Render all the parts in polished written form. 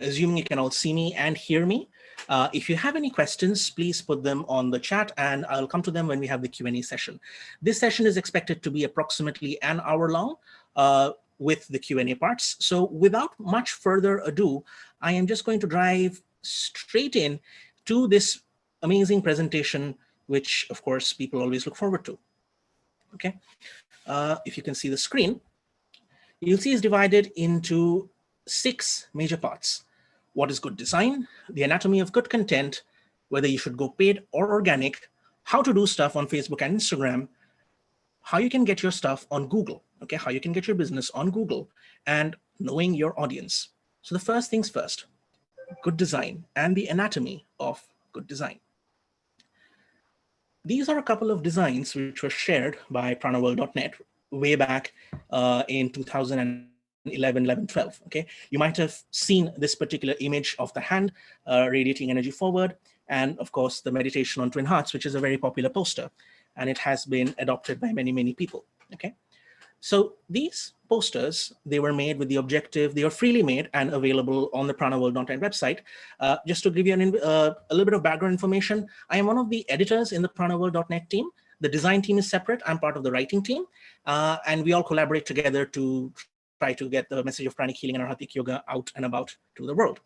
assuming you can all see me and hear me. If you have any questions, please put them on the chat and I'll come to them when we have the Q&A session. This session is expected to be approximately an hour long with the Q&A parts. So without much further ado, I am just going to dive straight in to this amazing presentation, which of course people always look forward to. Okay, if you can see the screen, you'll see it's divided into 6 major parts. What is good design, the anatomy of good content, whether you should go paid or organic, how to do stuff on Facebook and Instagram, how you can get your stuff on Google, okay, how you can get your business on Google, and knowing your audience. So the first things first, good design and the anatomy of good design. These are a couple of designs which were shared by pranaworld.net way back in 2011, 11, 12. Okay, you might have seen this particular image of the hand radiating energy forward, and of course the meditation on twin hearts, which is a very popular poster, and it has been adopted by many, many people. Okay, so these posters, they were made with the objective, they are freely made and available on the pranaworld.net website. Just to give you a little bit of background information, I am one of the editors in the pranaworld.net team. The design team is separate. I'm part of the writing team. And we all collaborate together to try to get the message of pranic healing and arhatic yoga out and about to the world.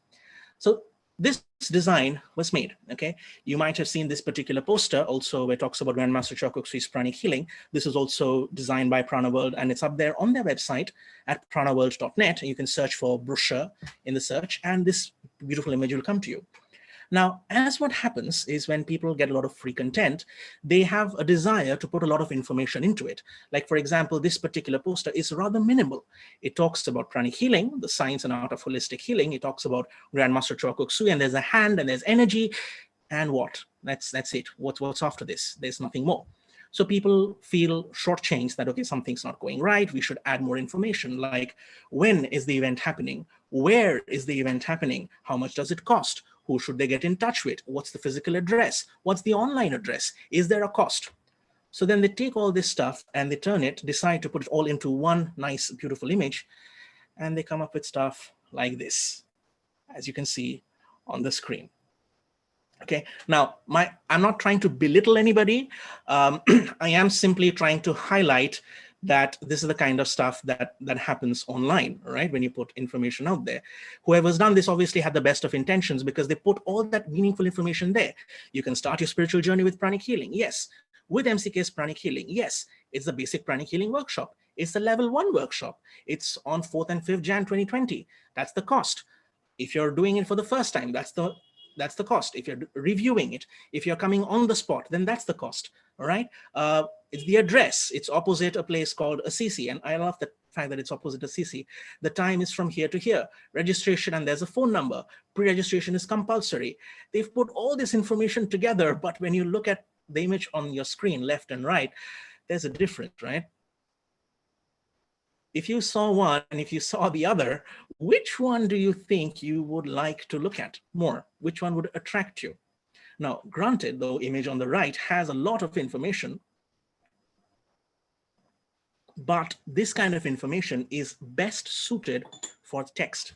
So this design was made, okay? You might have seen this particular poster also where it talks about Grandmaster Choa Kok Sui's pranic healing. This is also designed by Pranaworld and it's up there on their website at pranaworld.net. You can search for brochure in the search and this beautiful image will come to you. Now, as what happens is when people get a lot of free content, they have a desire to put a lot of information into it. Like, for example, this particular poster is rather minimal. It talks about pranic healing, the science and art of holistic healing. It talks about Grandmaster Choa Kok Sui, and there's a hand and there's energy. And what? That's it. What's after this? There's nothing more. So people feel shortchanged that, okay, something's not going right. We should add more information like when is the event happening? Where is the event happening? How much does it cost? Who should they get in touch with? What's the physical address? What's the online address? Is there a cost? So then they take all this stuff and they decide to put it all into one nice, beautiful image. And they come up with stuff like this, as you can see on the screen. Okay, now I'm not trying to belittle anybody. I am simply trying to highlight that this is the kind of stuff that happens online, right? When you put information out there. Whoever's done this obviously had the best of intentions because they put all that meaningful information there. You can start your spiritual journey with pranic healing. Yes. With MCK's pranic healing. Yes. It's the basic pranic healing workshop. It's the level 1 workshop. It's on 4th and 5th Jan 2020. That's the cost. If you're doing it for the first time, that's the cost. If you're reviewing it, if you're coming on the spot, then that's the cost. All right. It's the address. It's opposite a place called Assisi. And I love the fact that it's opposite Assisi. The time is from here to here. Registration, and there's a phone number. Pre-registration is compulsory. They've put all this information together, but when you look at the image on your screen, left and right, there's a difference, right? If you saw one and if you saw the other, which one do you think you would like to look at more? Which one would attract you? Now, granted, the image on the right has a lot of information, but this kind of information is best suited for text.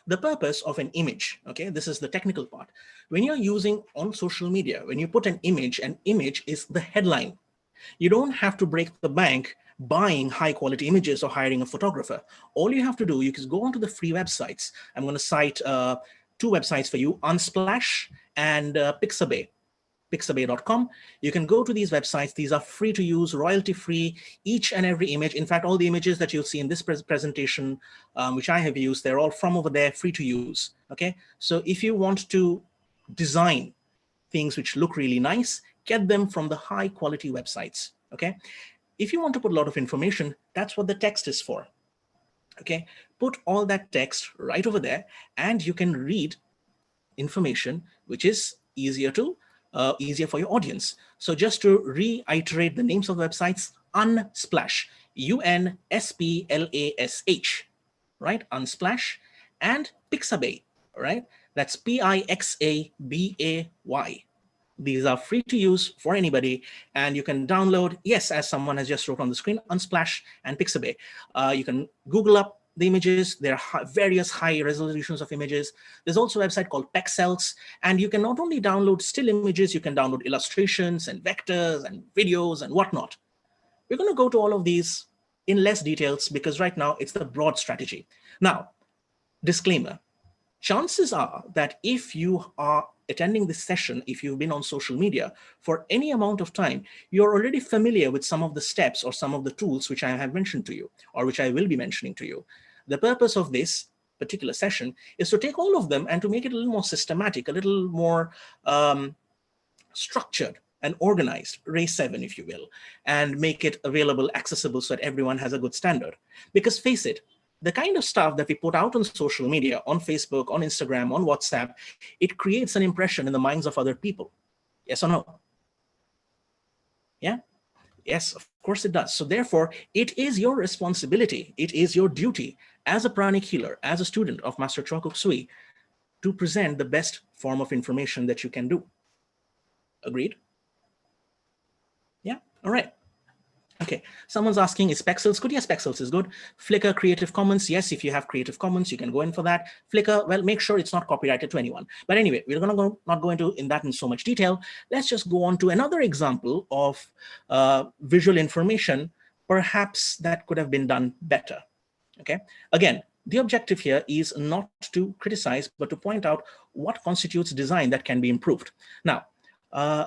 The purpose of an image, okay, this is the technical part. When you're using on social media, when you put an image is the headline. You don't have to break the bank buying high quality images or hiring a photographer. All you have to do, you can go onto the free websites. I'm going to cite 2 websites for you, Unsplash and Pixabay. Pixabay.com. You can go to these websites. These are free to use, royalty free, each and every image. In fact, all the images that you'll see in this presentation, which I have used, they're all from over there, free to use. Okay. So if you want to design things which look really nice, get them from the high quality websites. Okay. If you want to put a lot of information, that's what the text is for. Okay. Put all that text right over there and you can read information which is easier for your audience. So just to reiterate the names of the websites, Unsplash, Unsplash, right? Unsplash, and Pixabay, right? That's Pixabay. These are free to use for anybody, and you can download, yes, as someone has just wrote on the screen, Unsplash and Pixabay. You can Google up the images. There are various high resolutions of images. There's also a website called Pexels, and you can not only download still images, you can download illustrations and vectors and videos and whatnot. We're going to go to all of these in less details because right now it's the broad strategy. Now, disclaimer, chances are that if you are attending this session, if you've been on social media for any amount of time, you're already familiar with some of the steps or some of the tools which I have mentioned to you, or which I will be mentioning to you. The purpose of this particular session is to take all of them and to make it a little more systematic, a little more structured and organized, race 7, if you will, and make it available, accessible, so that everyone has a good standard. Because face it, the kind of stuff that we put out on social media, on Facebook, on Instagram, on WhatsApp, it creates an impression in the minds of other people. Yes or no? Yeah? Yes, of course it does. So therefore, it is your responsibility, it is your duty as a pranic healer, as a student of Master Choa Kok Sui, to present the best form of information that you can do. Agreed? Yeah, all right. Okay, someone's asking, is Pexels good? Yes, Pexels is good. Flickr, Creative Commons. Yes, if you have Creative Commons, you can go in for that. Flickr, well, make sure it's not copyrighted to anyone. But anyway, we're gonna not go into that in so much detail. Let's just go on to another example of visual information, perhaps that could have been done better. Okay, again, the objective here is not to criticize, but to point out what constitutes design that can be improved. Now,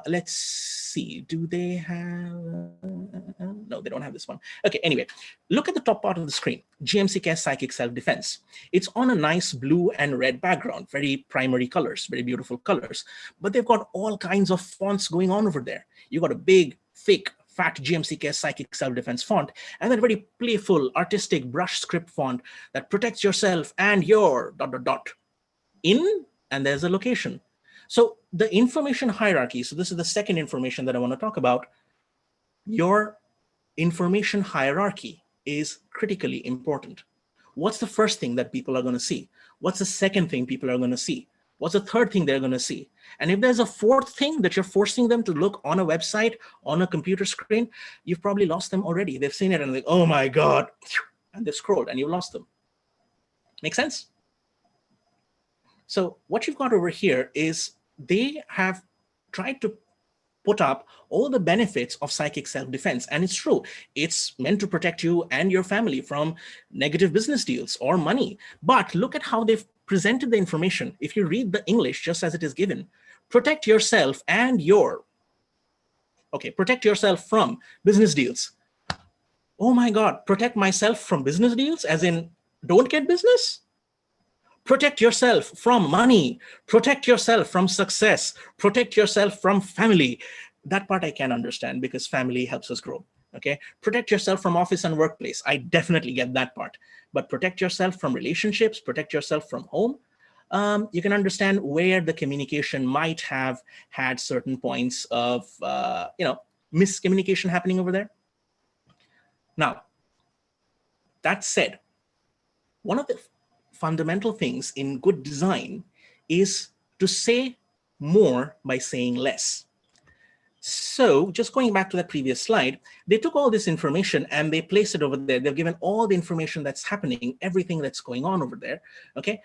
let's see, do they have, no, they don't have this one. Okay, anyway, look at the top part of the screen, GMC Care Psychic Self-Defense. It's on a nice blue and red background, very primary colors, very beautiful colors, but they've got all kinds of fonts going on over there. You've got a big, thick, fat GMC Care Psychic Self-Defense font, and then very playful, artistic brush script font that protects yourself and your ... in, and there's a location. So the information hierarchy, so this is the second information that I want to talk about. Your information hierarchy is critically important. What's the first thing that people are going to see? What's the second thing people are going to see? What's the third thing they're going to see? And if there's a fourth thing that you're forcing them to look on a website, on a computer screen, you've probably lost them already. They've seen it and they're like, oh my God, and they've scrolled and you've lost them. Make sense? So what you've got over here is they have tried to put up all the benefits of psychic self-defense. And it's true. It's meant to protect you and your family from negative business deals or money. But look at how they've presented the information. If you read the English just as it is given, protect yourself and your, okay, protect yourself from business deals. Oh my God, protect myself from business deals, as in don't get business? Protect yourself from money, protect yourself from success, protect yourself from family. That part I can understand because family helps us grow, okay? Protect yourself from office and workplace. I definitely get that part. But protect yourself from relationships, protect yourself from home. You can understand where the communication might have had certain points of, miscommunication happening over there. Now, that said, one of the fundamental things in good design is to say more by saying less. So just going back to that previous slide, they took all this information and they placed it over there. They've given all the information that's happening, everything that's going on over there, okay?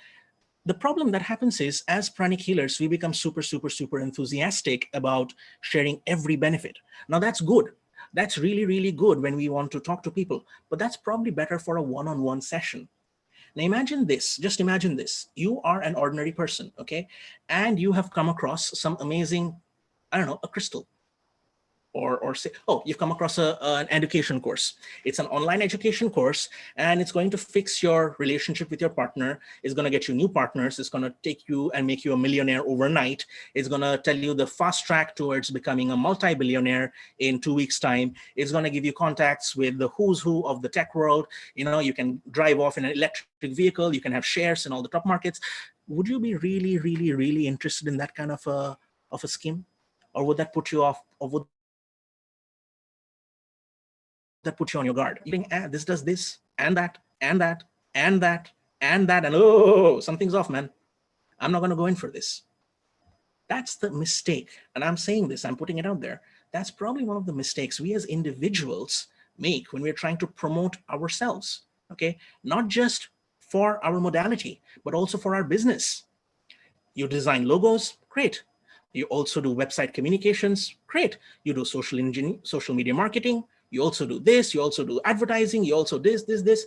The problem that happens is, as pranic healers, we become super, super, super enthusiastic about sharing every benefit. Now that's good. That's really, really good when we want to talk to people, but that's probably better for a one-on-one session. Now imagine this, just imagine this. You are an ordinary person, okay? And you have come across some amazing, I don't know, a crystal. Or say, oh, you've come across an education course. It's an online education course, and it's going to fix your relationship with your partner. It's going to get you new partners. It's going to take you and make you a millionaire overnight. It's going to tell you the fast track towards becoming a multi-billionaire in 2 weeks' time. It's going to give you contacts with the who's who of the tech world. You know, you can drive off in an electric vehicle. You can have shares in all the top markets. Would you be really, really, really interested in that kind of a scheme? Or would that put you off? Or would that puts you on your guard? You think, this does this and that and that and that and that, and oh, something's off, man. I'm not going to go in for this. That's the mistake. And I'm saying this, I'm putting it out there. That's probably one of the mistakes we as individuals make when we're trying to promote ourselves, okay? Not just for our modality, but also for our business. You design logos, great. You also do website communications, great. You do social media marketing. You also do this, you also do advertising, you also this.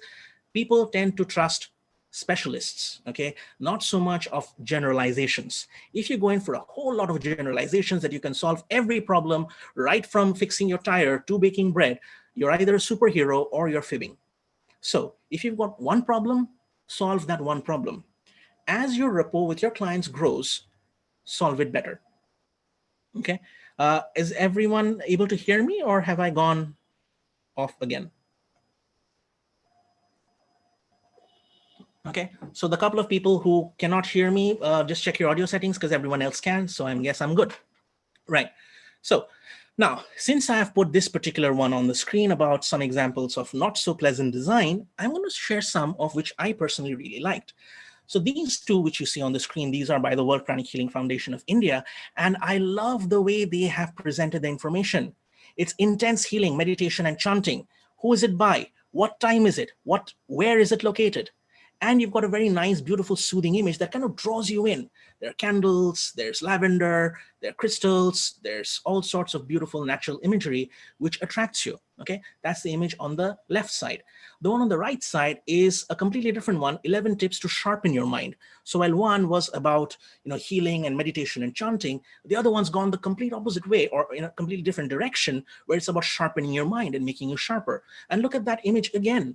People tend to trust specialists, okay? Not so much of generalizations. If you go in for a whole lot of generalizations that you can solve every problem, right from fixing your tire to baking bread, you're either a superhero or you're fibbing. So if you've got one problem, solve that one problem. As your rapport with your clients grows, solve it better. Okay. Is everyone able to hear me, or have I gone off again? Okay, so the couple of people who cannot hear me, just check your audio settings because everyone else can. So I guess I'm good. Right. So now, since I have put this particular one on the screen about some examples of not so pleasant design, I'm going to share some of which I personally really liked. So these two, which you see on the screen, these are by the World Pranic Healing Foundation of India. And I love the way they have presented the information. It's intense healing, meditation, and chanting. Who is it by? What time is it? Where is it located? And you've got a very nice, beautiful, soothing image that kind of draws you in. There are candles, there's lavender, there are crystals, there's all sorts of beautiful natural imagery which attracts you, okay? That's the image on the left side. The one on the right side is a completely different one, 11 tips to sharpen your mind. So while one was about healing and meditation and chanting, the other one's gone the complete opposite way, or in a completely different direction, where it's about sharpening your mind and making you sharper. And look at that image again.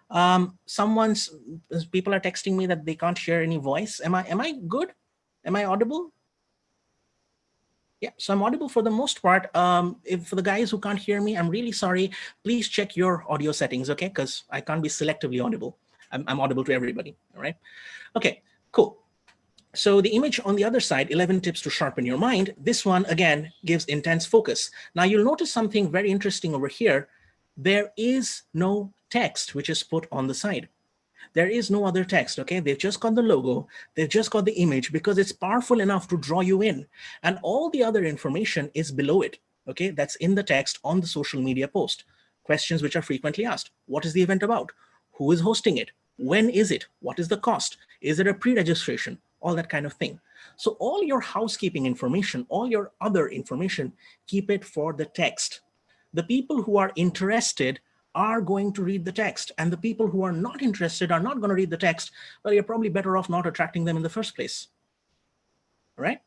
People are texting me that they can't hear any voice. Am I good? Am I audible? Yeah, so I'm audible for the most part. If for the guys who can't hear me, I'm really sorry. Please check your audio settings, okay? Because I can't be selectively audible. I'm audible to everybody, all right? Okay, cool. So the image on the other side, 11 tips to sharpen your mind. This one, again, gives intense focus. Now you'll notice something very interesting over here. There is no text which is put on the side. There is no other text, okay? They've just got the logo, they've just got the image because it's powerful enough to draw you in. And all the other information is below it, okay? That's in the text on the social media post. Questions which are frequently asked. What is the event about? Who is hosting it? When is it? What is the cost? Is it a pre-registration? All that kind of thing. So all your housekeeping information, all your other information, keep it for the text. The people who are interested are going to read the text, and the people who are not interested are not going to read the text. Well, you're probably better off not attracting them in the first place, right?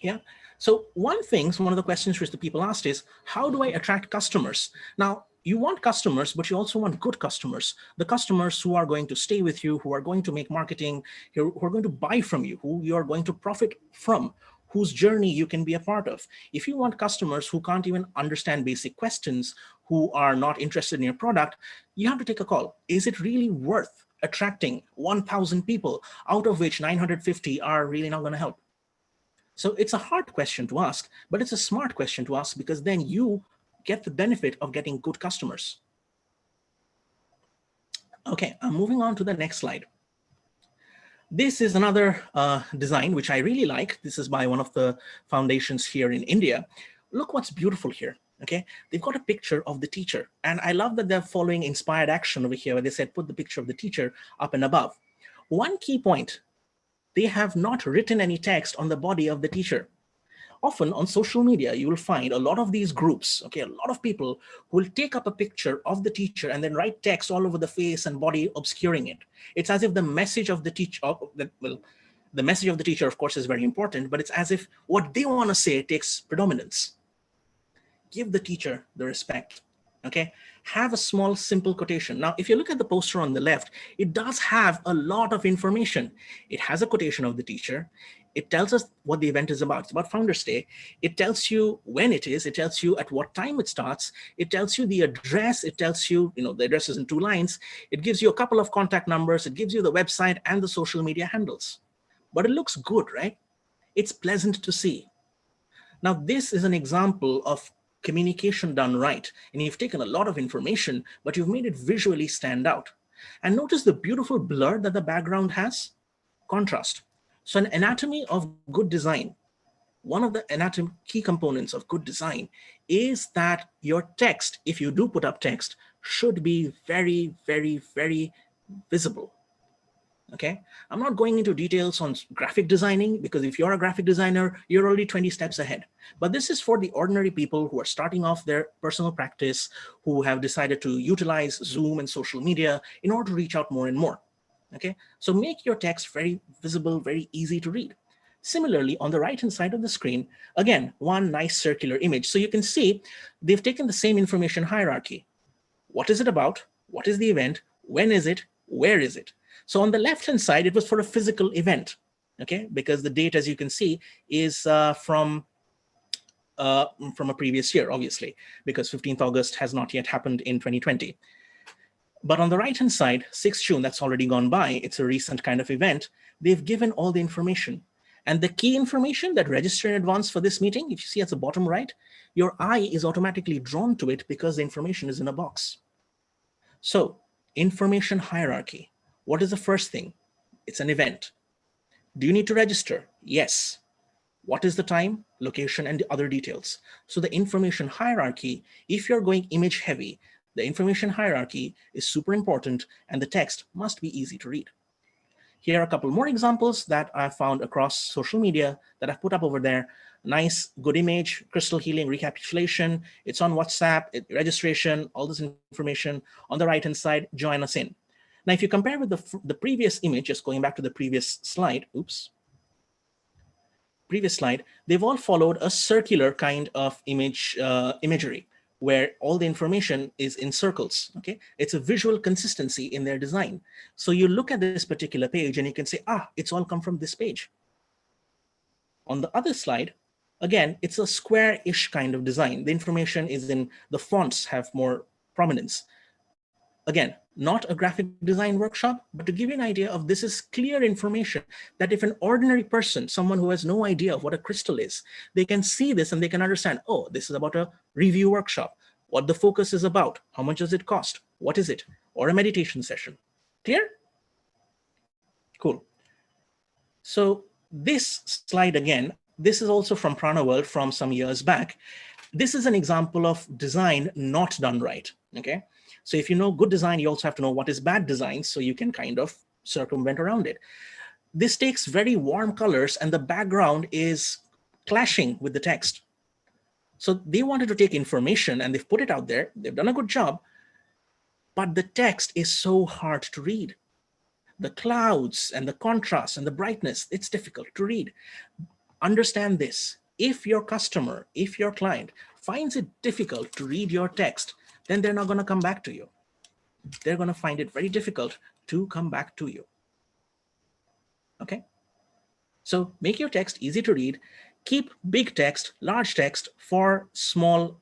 Yeah. So one of the questions which the people asked is, how do I attract customers? Now, you want customers, but you also want good customers. The customers who are going to stay with you, who are going to make marketing, who are going to buy from you, who you are going to profit from, whose journey you can be a part of. If you want customers who can't even understand basic questions, who are not interested in your product, you have to take a call. Is it really worth attracting 1,000 people, out of which 950 are really not going to help? So it's a hard question to ask, but it's a smart question to ask, because then you get the benefit of getting good customers. Okay, I'm moving on to the next slide. This is another design which I really like. This is by one of the foundations here in India. Look what's beautiful here. Okay, they've got a picture of the teacher, and I love that they're following inspired action over here, where they said put the picture of the teacher up and above. One key point: they have not written any text on the body of the teacher. Often on social media, you will find a lot of these groups, okay, a lot of people who will take up a picture of the teacher and then write text all over the face and body, obscuring it. It's as if the message of the teacher, the message of the teacher, of course, is very important, but it's as if what they want to say takes predominance. Give the teacher the respect, okay? Have a small, simple quotation. Now, if you look at the poster on the left, it does have a lot of information. It has a quotation of the teacher. It tells us what the event is about. It's about Founders Day. It tells you when it is. It tells you at what time it starts. It tells you the address. It tells you, the address is in 2 lines. It gives you a couple of contact numbers. It gives you the website and the social media handles. But it looks good, right? It's pleasant to see. Now, this is an example of communication done right. And you've taken a lot of information, but you've made it visually stand out. And notice the beautiful blur that the background has. Contrast. So an anatomy of good design, one of the key components of good design is that your text, if you do put up text, should be very, very, very visible. Okay, I'm not going into details on graphic designing, because if you're a graphic designer, you're already 20 steps ahead. But this is for the ordinary people who are starting off their personal practice, who have decided to utilize Zoom and social media in order to reach out more and more. Okay, so make your text very visible, very easy to read. Similarly, on the right-hand side of the screen, again, one nice circular image. So you can see they've taken the same information hierarchy. What is it about? What is the event? When is it? Where is it? So on the left-hand side, it was for a physical event, okay? Because the date, as you can see, is from a previous year, obviously, because 15th August has not yet happened in 2020. But on the right-hand side, 6th June, that's already gone by. It's a recent kind of event. They've given all the information. And the key information that registered in advance for this meeting, if you see at the bottom right, your eye is automatically drawn to it because the information is in a box. So information hierarchy. What is the first thing? It's an event. Do you need to register? Yes. What is the time, location, and the other details? So the information hierarchy, if you're going image heavy, the information hierarchy is super important, and the text must be easy to read. Here are a couple more examples that I found across social media that I've put up over there. Nice, good image, crystal healing recapitulation. It's on WhatsApp, registration, all this information. On the right-hand side, join us in. Now, if you compare with the previous image, just going back to the previous slide, previous slide, they've all followed a circular kind of imagery where all the information is in circles, okay? It's a visual consistency in their design. So you look at this particular page and you can say, it's all come from this page. On the other slide, again, it's a square-ish kind of design. The information is in, the fonts have more prominence. Again, not a graphic design workshop, but to give you an idea of this is clear information that if an ordinary person, someone who has no idea of what a crystal is, they can see this and they can understand, oh, this is about a review workshop, what the focus is about, how much does it cost, what is it, or a meditation session. Clear? Cool. So this slide again, this is also from Prana World from some years back. This is an example of design not done right, okay? So if you know good design, you also have to know what is bad design, so you can kind of circumvent around it. This takes very warm colors and the background is clashing with the text. So they wanted to take information and they've put it out there. They've done a good job, but the text is so hard to read. The clouds and the contrast and the brightness, it's difficult to read. Understand this. If your customer, if your client finds it difficult to read your text, then they're not going to come back to you. They're going to find it very difficult to come back to you. Okay? So make your text easy to read. Keep big text, large text for small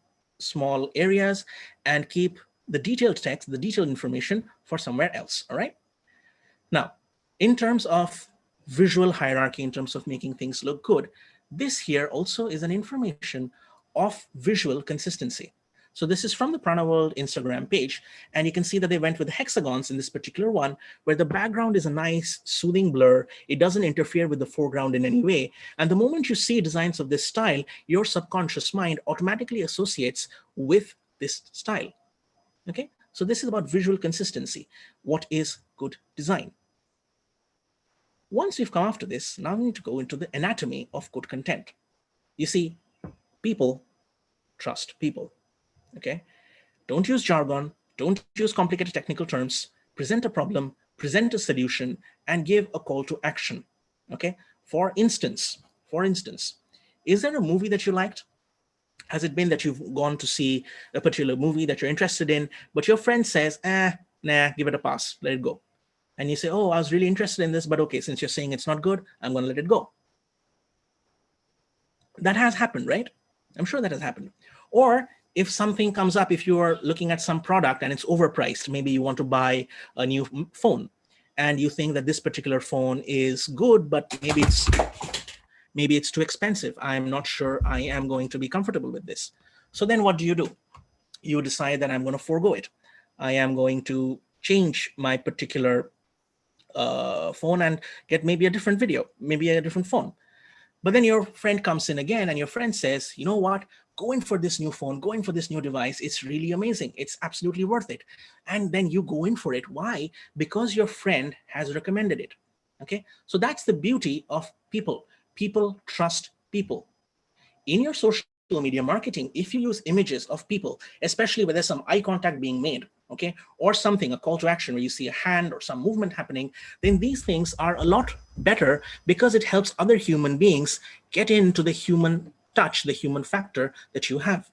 areas, and keep the detailed text, the detailed information for somewhere else. All right? Now, in terms of visual hierarchy, in terms of making things look good, this here also is an information of visual consistency. So this is from the Prana World Instagram page, and you can see that they went with hexagons in this particular one, where the background is a nice soothing blur. It doesn't interfere with the foreground in any way. And the moment you see designs of this style, your subconscious mind automatically associates with this style. Okay, so this is about visual consistency. What is good design? Once we've come after this, now we need to go into the anatomy of good content. You see, people trust people. Okay, don't use jargon, don't use complicated technical terms, present a problem, present a solution, and give a call to action. Okay, for instance, is there a movie that you liked? Has it been that you've gone to see a particular movie that you're interested in, but your friend says, nah, give it a pass, let it go. And you say, oh, I was really interested in this, but okay, since you're saying it's not good, I'm going to let it go. That has happened, right? I'm sure that has happened. Or if something comes up, if you are looking at some product and it's overpriced, maybe you want to buy a new phone and you think that this particular phone is good, but maybe it's too expensive. I'm not sure I am going to be comfortable with this. So then what do? You decide that I'm going to forego it. I am going to change my particular phone and get maybe a different video, maybe a different phone. But then your friend comes in again and your friend says, you know what, going for this new phone, going for this new device. It's really amazing. It's absolutely worth it. And then you go in for it. Why? Because your friend has recommended it. Okay. So that's the beauty of people. People trust people. In your social media marketing, if you use images of people, especially where there's some eye contact being made, okay, or something, a call to action where you see a hand or some movement happening, then these things are a lot better because it helps other human beings get into the human touch, the human factor that you have.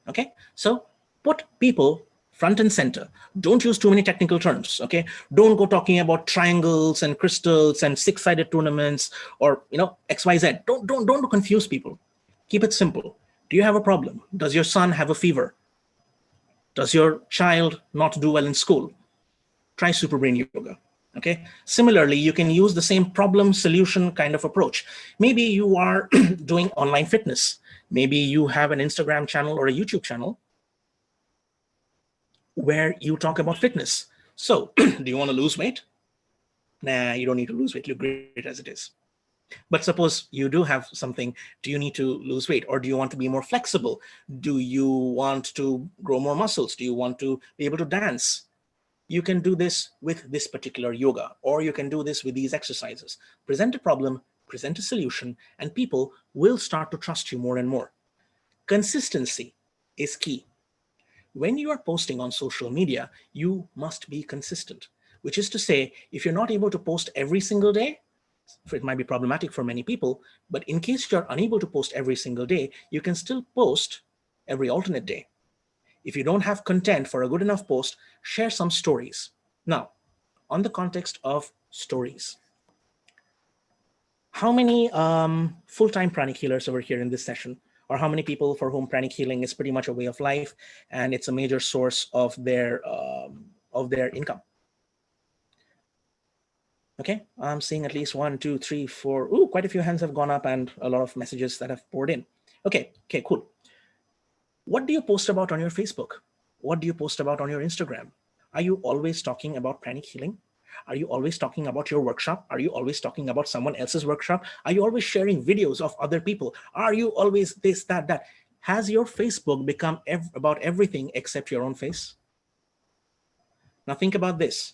Okay, so put people front and center. Don't use too many technical terms, okay? Don't go talking about triangles and crystals and six-sided tournaments or, XYZ. Don't confuse people. Keep it simple. Do you have a problem? Does your son have a fever? Does your child not do well in school? Try Super Brain Yoga. Okay. Similarly, you can use the same problem solution kind of approach. Maybe you are doing online fitness. Maybe you have an Instagram channel or a YouTube channel where you talk about fitness. So do you want to lose weight? Nah, you don't need to lose weight. You look great as it is. But suppose you do have something, do you need to lose weight or do you want to be more flexible? Do you want to grow more muscles? Do you want to be able to dance? You can do this with this particular yoga, or you can do this with these exercises. Present a problem, present a solution, and people will start to trust you more and more. Consistency is key. When you are posting on social media, you must be consistent, which is to say, if you're not able to post every single day, it might be problematic for many people, but in case you're unable to post every single day, you can still post every alternate day. If you don't have content for a good enough post, share some stories. Now, on the context of stories, how many full-time pranic healers over here in this session? Or how many people for whom pranic healing is pretty much a way of life and it's a major source of their income? Okay, I'm seeing at least 1, 2, 3, 4. Ooh, quite a few hands have gone up and a lot of messages that have poured in. Okay, cool. What do you post about on your Facebook? What do you post about on your Instagram? Are you always talking about pranic healing? Are you always talking about your workshop? Are you always talking about someone else's workshop? Are you always sharing videos of other people? Are you always this, that? Has your Facebook become about everything except your own face? Now think about this.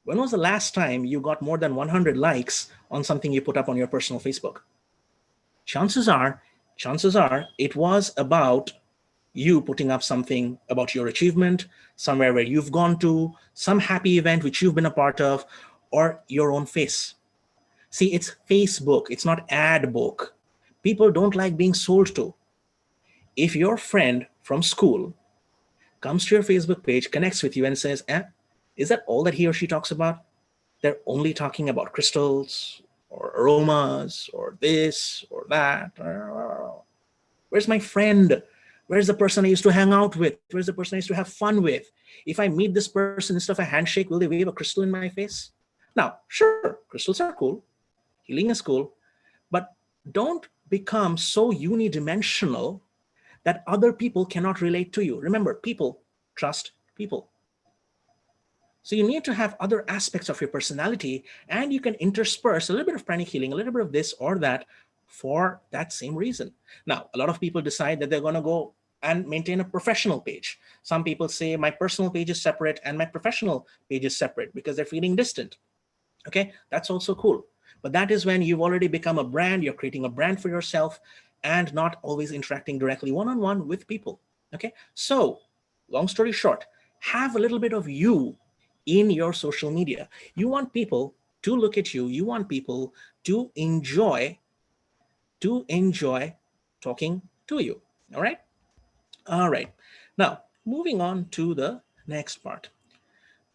When was the last time you got more than 100 likes on something you put up on your personal Facebook? Chances are it was about you putting up something about your achievement, somewhere where you've gone to, some happy event which you've been a part of, or your own face. See, it's Facebook, it's not ad book. People don't like being sold to. If your friend from school comes to your Facebook page, connects with you and says, is that all that he or she talks about? They're only talking about crystals or aromas or this or that. Where's my friend? Where's the person I used to hang out with? Where's the person I used to have fun with? If I meet this person instead of a handshake, will they wave a crystal in my face? Now, sure, crystals are cool. Healing is cool. But don't become so unidimensional that other people cannot relate to you. Remember, people trust people. So you need to have other aspects of your personality, and you can intersperse a little bit of pranic healing, a little bit of this or that for that same reason. Now, a lot of people decide that they're going to go and maintain a professional page. Some people say my personal page is separate and my professional page is separate because they're feeling distant. Okay, that's also cool. But that is when you've already become a brand, you're creating a brand for yourself and not always interacting directly one-on-one with people. Okay, so long story short, have a little bit of you in your social media. You want people to look at you. You want people to enjoy talking to you. All right. All right. Now, moving on to the next part.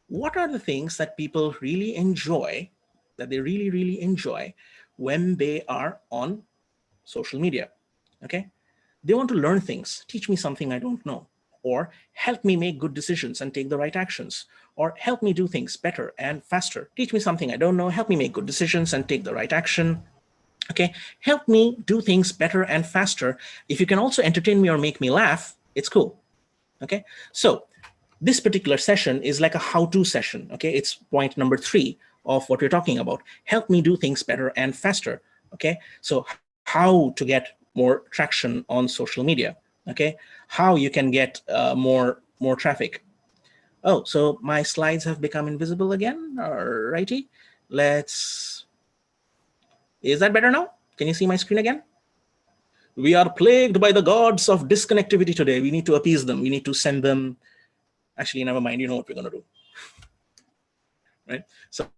What are the things that people really enjoy, that they really enjoy when they are on social media? Okay. They want to learn things. Teach me something I don't know. Or help me make good decisions and take the right actions, or help me do things better and faster. Teach me something I don't know, help me make good decisions and take the right action. Okay, help me do things better and faster. If you can also entertain me or make me laugh, it's cool. Okay, so this particular session is like a how-to session. Okay, it's point number 3 of what we're talking about. Help me do things better and faster. Okay, so how to get more traction on social media. Okay, how you can get more traffic. Oh, so my slides have become invisible again. Alrighty, let's. Is that better now? Can you see my screen again? We are plagued by the gods of disconnectivity today. We need to appease them. We need to send them. Actually, never mind. You know what we're going to do. Right? So,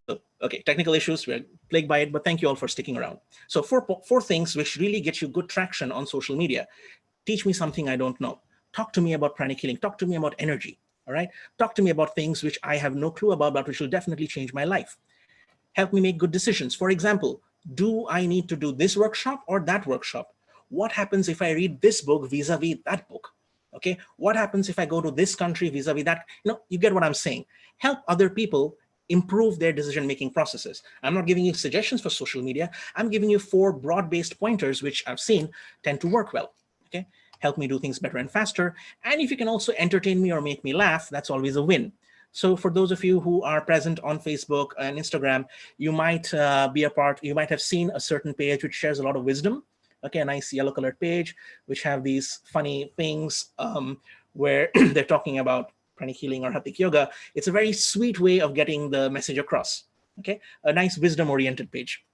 okay, technical issues. We're plagued by it, but thank you all for sticking around. So four things which really get you good traction on social media. Teach me something I don't know. Talk to me about pranic healing. Talk to me about energy. All right. Talk to me about things which I have no clue about, but which will definitely change my life. Help me make good decisions. For example, do I need to do this workshop or that workshop? What happens if I read this book vis-a-vis that book? Okay. What happens if I go to this country vis-a-vis that? You get what I'm saying. Help other people improve their decision-making processes. I'm not giving you suggestions for social media. I'm giving you 4 broad-based pointers, which I've seen tend to work well. Okay. Help me do things better and faster. And if you can also entertain me or make me laugh, that's always a win. So for those of you who are present on Facebook and Instagram, you might you might have seen a certain page which shares a lot of wisdom. Okay, a nice yellow colored page, which have these funny things where they're talking about pranic healing or Hatha yoga. It's a very sweet way of getting the message across. Okay, a nice wisdom oriented page.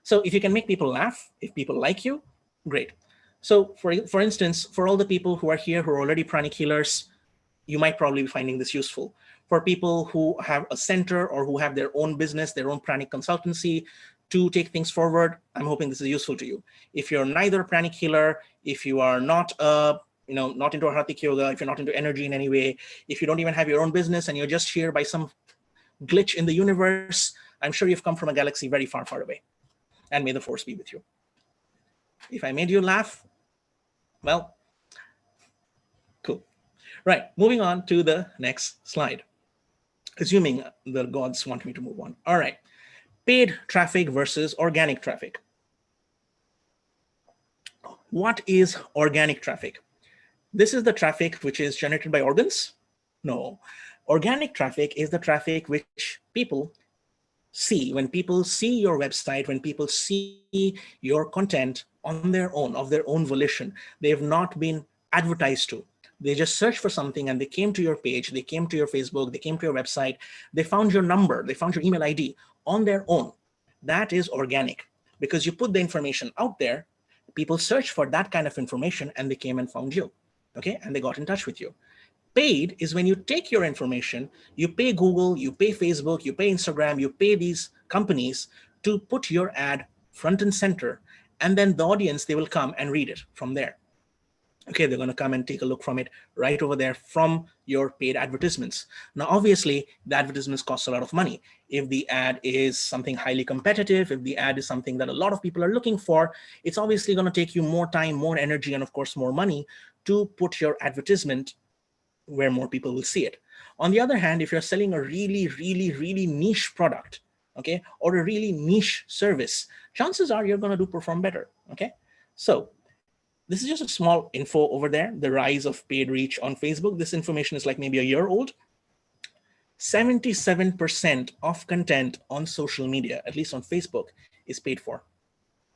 So if you can make people laugh, if people like you, great. So for instance, for all the people who are here who are already pranic healers, you might probably be finding this useful. For people who have a center or who have their own business, their own pranic consultancy to take things forward, I'm hoping this is useful to you. If you're neither a pranic healer, if you are not not into Hatha yoga, if you're not into energy in any way, if you don't even have your own business and you're just here by some glitch in the universe, I'm sure you've come from a galaxy very far, far away. And may the force be with you. If I made you laugh, well, cool. Right, moving on to the next slide. Assuming the gods want me to move on. All right, paid traffic versus organic traffic. What is organic traffic? This is the traffic which is generated by organs? No. Organic traffic is the traffic which people see. When people see your website, when people see your content on their own, of their own volition, they have not been advertised to. They just searched for something and they came to your page, they came to your Facebook, they came to your website, they found your number, they found your email ID on their own. That is organic because you put the information out there, people search for that kind of information and they came and found you, okay? And they got in touch with you. Paid is when you take your information, you pay Google, you pay Facebook, you pay Instagram, you pay these companies to put your ad front and center, and then the audience, they will come and read it from there. Okay, they're going to come and take a look from it right over there from your paid advertisements. Now, obviously, the advertisements cost a lot of money. If the ad is something highly competitive, if the ad is something that a lot of people are looking for, it's obviously going to take you more time, more energy, and of course, more money to put your advertisement where more people will see it. On the other hand, if you're selling a really, really, really niche product, okay, or a really niche service, chances are you're going to perform better, okay? So this is just a small info over there, the rise of paid reach on Facebook. This information is like maybe a year old. 77% of content on social media, at least on Facebook, is paid for,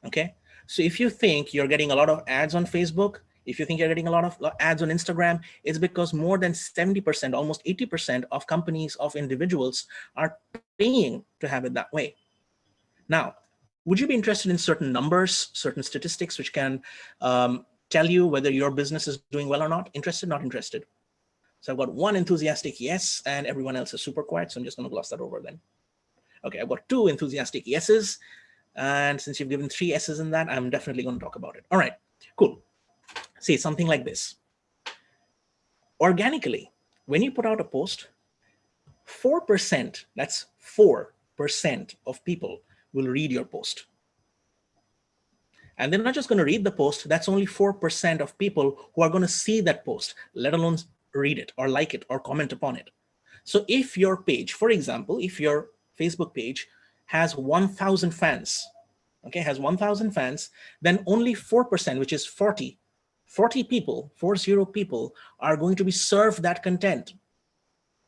okay? So if you think you're getting a lot of ads on Facebook, if you think you're getting a lot of ads on Instagram, it's because more than 70%, almost 80% of companies, of individuals are paying to have it that way. Now, would you be interested in certain numbers, certain statistics, which can tell you whether your business is doing well or not? Interested, not interested? So I've got one enthusiastic yes, and everyone else is super quiet. So I'm just going to gloss that over then. Okay, I've got 2 enthusiastic yeses. And since you've given 3 S's in that, I'm definitely going to talk about it. All right, cool. See, something like this. Organically, when you put out a post, 4%, that's 4% of people will read your post. And they're not just going to read the post, that's only 4% of people who are going to see that post, let alone read it or like it or comment upon it. So if your page, for example, if your Facebook page has 1,000 fans, okay, has 1,000 fans, then only 4%, which is 40 people, 40 people are going to be served that content,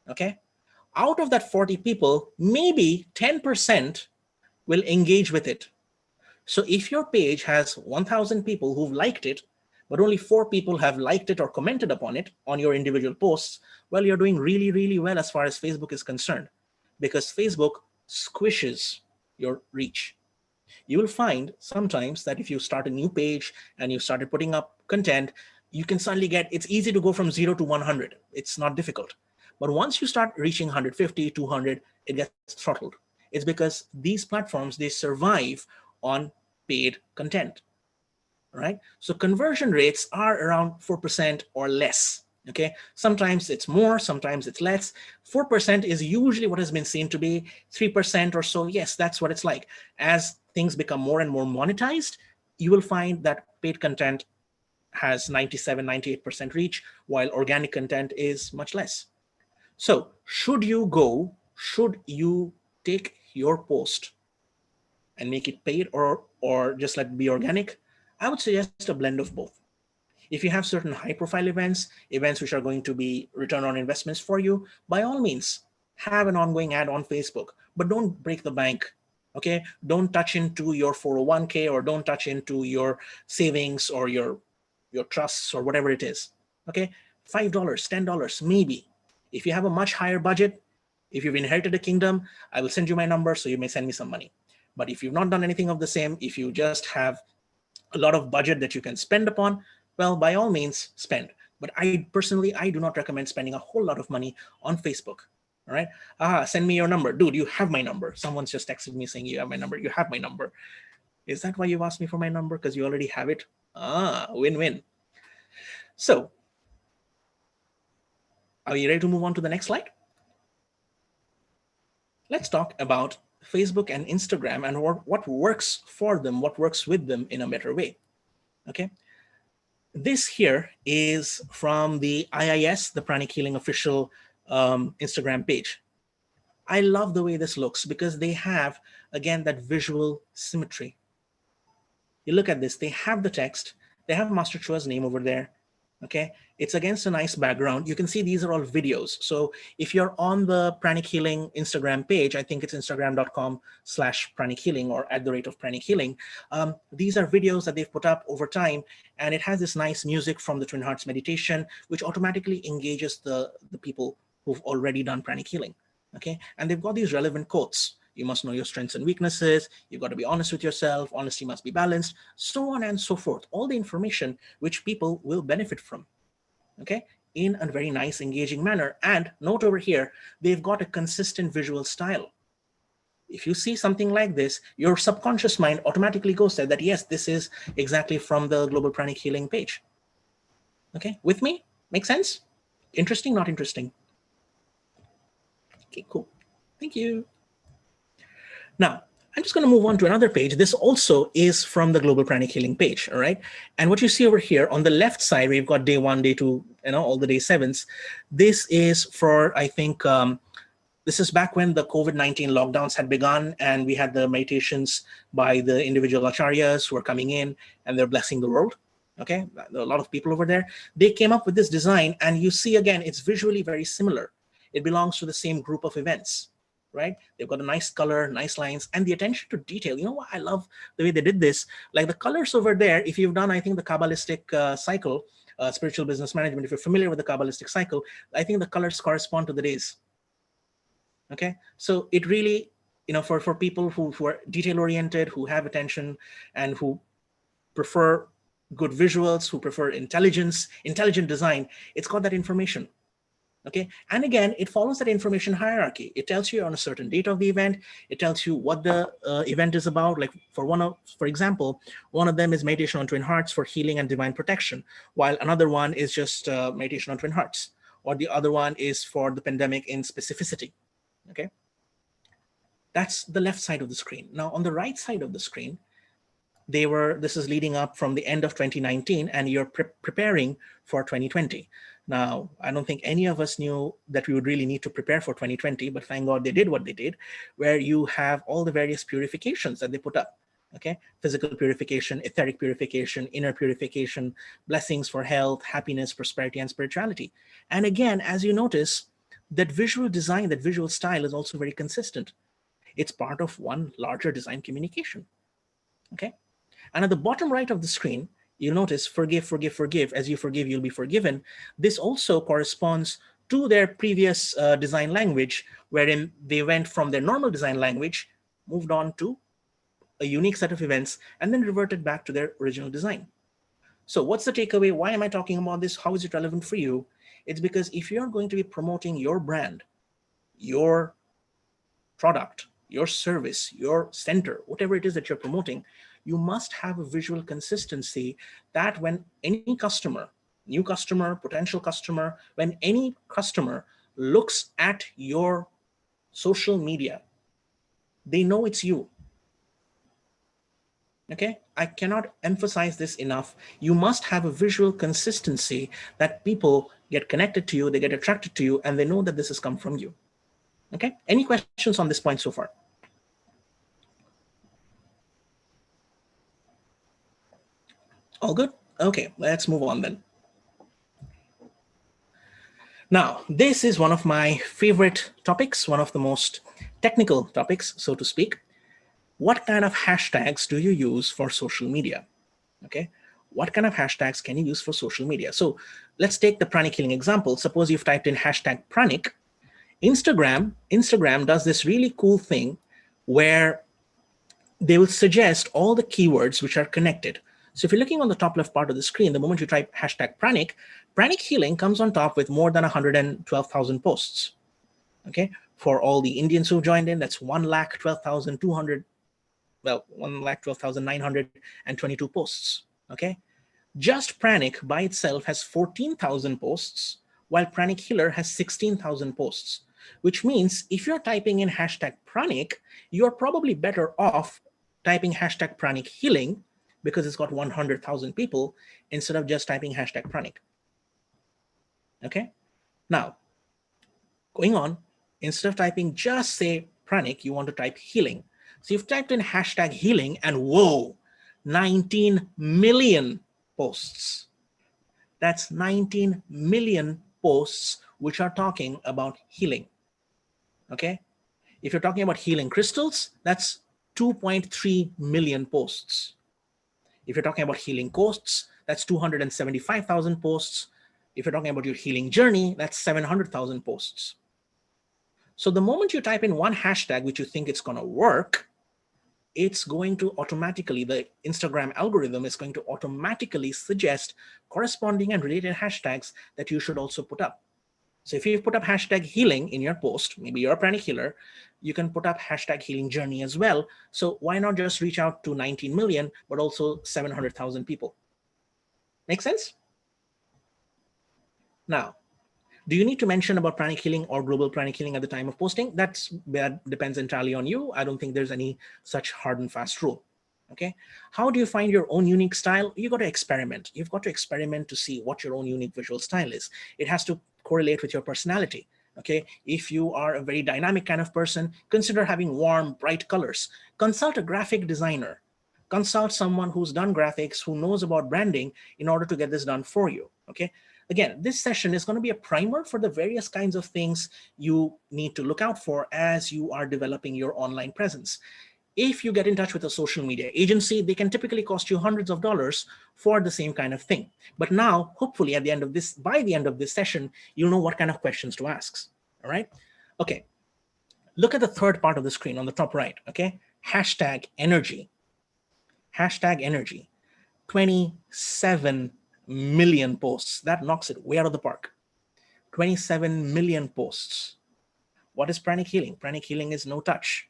okay? Out of that 40 people, maybe 10% will engage with it. So if your page has 1,000 people who've liked it, but only 4 people have liked it or commented upon it on your individual posts, well, you're doing really, really well as far as Facebook is concerned, because Facebook squishes your reach. You will find sometimes that if you start a new page and you started putting up content, you can suddenly it's easy to go from 0 to 100. It's not difficult. But once you start reaching 150, 200, it gets throttled. It's because these platforms, they survive on paid content, right? So conversion rates are around 4% or less. Okay, sometimes it's more, sometimes it's less. 4% is usually what has been seen to be. 3% or so, yes, that's what it's like. As things become more and more monetized, you will find that paid content has 97, 98% reach, while organic content is much less. So should you take your post and make it paid, or just let it be organic? I would suggest a blend of both. If you have certain high profile events which are going to be return on investments for you, by all means, have an ongoing ad on Facebook, but don't break the bank. Okay, don't touch into your 401k, or don't touch into your savings or your trusts or whatever it is. Okay, $5, $10, maybe. If you have a much higher budget, if you've inherited a kingdom, I will send you my number so you may send me some money. But if you've not done anything of the same, if you just have a lot of budget that you can spend upon, well, by all means, spend. But I personally do not recommend spending a whole lot of money on Facebook. All right. Send me your number. Dude, you have my number. Someone's just texted me saying you have my number. You have my number. Is that why you've asked me for my number? Because you already have it? Win-win. So are you ready to move on to the next slide? Let's talk about Facebook and Instagram and what works for them, what works with them in a better way. Okay. This here is from the IIS, the Pranic Healing official Instagram page. I love the way this looks because they have, again, that visual symmetry. You look at this, they have the text, they have Master Chua's name over there. Okay, it's against a nice background. You can see these are all videos. So if you're on the Pranic Healing Instagram page, I think it's instagram.com/Pranic Healing or @Pranic Healing. These are videos that they've put up over time, and it has this nice music from the Twin Hearts meditation, which automatically engages the people who've already done Pranic Healing. Okay, and they've got these relevant quotes. You must know your strengths and weaknesses. You've got to be honest with yourself. Honesty must be balanced, so on and so forth. All the information which people will benefit from, okay, in a very nice, engaging manner. And note over here, they've got a consistent visual style. If you see something like this, your subconscious mind automatically goes there that, yes, this is exactly from the Global Pranic Healing page. Okay, with me? Make sense? Interesting, not interesting? Okay, cool. Thank you. Now, I'm just going to move on to another page. This also is from the Global Pranic Healing page, all right? And what you see over here on the left side, we've got day 1, day 2, all the day 7s. This is for, I think, this is back when the COVID-19 lockdowns had begun, and we had the meditations by the individual acharyas who are coming in and they're blessing the world. Okay, there are a lot of people over there. They came up with this design, and you see, again, it's visually very similar. It belongs to the same group of events. Right? They've got a nice color, nice lines, and the attention to detail. You know what? I love the way they did this. Like the colors over there, if you've done, I think, the Kabbalistic cycle, spiritual business management, if you're familiar with the Kabbalistic cycle, I think the colors correspond to the days. Okay. So it really, for people who are detail oriented, who have attention, and who prefer good visuals, who prefer intelligent design, it's got that information. Okay, and again, it follows that information hierarchy. It tells you on a certain date of the event. It tells you what the event is about. Like for example, one of them is meditation on Twin Hearts for healing and divine protection, while another one is just meditation on Twin Hearts, or the other one is for the pandemic in specificity. Okay, that's the left side of the screen. Now, on the right side of the screen, this is leading up from the end of 2019, and you're preparing for 2020. Now, I don't think any of us knew that we would really need to prepare for 2020, but thank God they did what they did, where you have all the various purifications that they put up. Okay, physical purification, etheric purification, inner purification, blessings for health, happiness, prosperity, and spirituality. And again, as you notice, that visual design, that visual style is also very consistent. It's part of one larger design communication. Okay, And at the bottom right of the screen, you'll notice forgive, forgive, forgive. As you forgive, you'll be forgiven. This also corresponds to their previous design language, wherein they went from their normal design language, moved on to a unique set of events, and then reverted back to their original design. So what's the takeaway? Why am I talking about this? How is it relevant for you? It's because if you're going to be promoting your brand, your product, your service, your center, whatever it is that you're promoting, you must have a visual consistency that when any customer, new customer, potential customer, when any customer looks at your social media, they know it's you. Okay, I cannot emphasize this enough. You must have a visual consistency that people get connected to you, they get attracted to you, and they know that this has come from you. Okay, any questions on this point so far? All good? Okay, let's move on then. Now, this is one of my favorite topics, one of the most technical topics, so to speak. What kind of hashtags do you use for social media? Okay, what kind of hashtags can you use for social media? So let's take the pranic healing example. Suppose you've typed in hashtag pranic. Instagram does this really cool thing where they will suggest all the keywords which are connected. So if you're looking on the top left part of the screen, the moment you type hashtag pranic healing comes on top with more than 112,000 posts. Okay, for all the Indians who joined in, that's 1,12,200, well, 1,12,922 posts. Okay, just pranic by itself has 14,000 posts, while pranic healer has 16,000 posts, which means if you're typing in hashtag pranic, you're probably better off typing hashtag pranic healing because it's got 100,000 people instead of just typing hashtag pranic. Okay, now going on, instead of typing just say pranic, you want to type healing. So you've typed in hashtag healing and whoa, 19 million posts. That's 19 million posts which are talking about healing. Okay, if you're talking about healing crystals, that's 2.3 million posts. If you're talking about healing coasts, that's 275,000 posts. If you're talking about your healing journey, that's 700,000 posts. So the moment you type in one hashtag which you think it's going to work, it's going to automatically, the Instagram algorithm is going to automatically suggest corresponding and related hashtags that you should also put up. So if you put up hashtag healing in your post, maybe you're a pranic healer, you can put up hashtag healing journey as well. So why not just reach out to 19 million, but also 700,000 people? Make sense? Now, do you need to mention about pranic healing or global pranic healing at the time of posting? That depends entirely on you. I don't think there's any such hard and fast rule. Okay. How do you find your own unique style? You got to experiment. You've got to experiment to see what your own unique visual style is. It has to correlate with your personality. Okay. If you are a very dynamic kind of person, consider having warm, bright colors. Consult a graphic designer. Consult someone who's done graphics, who knows about branding in order to get this done for you. Okay. Again, this session is going to be a primer for the various kinds of things you need to look out for as you are developing your online presence. If you get in touch with a social media agency, they can typically cost you hundreds of dollars for the same kind of thing. But now, hopefully at the end of this, by the end of this session, you'll know what kind of questions to ask. All right. Okay. Look at the third part of the screen on the top right. Okay. Hashtag energy. Hashtag energy. 27 million posts. That knocks it way out of the park. 27 million posts. What is pranic healing? Pranic healing is no touch,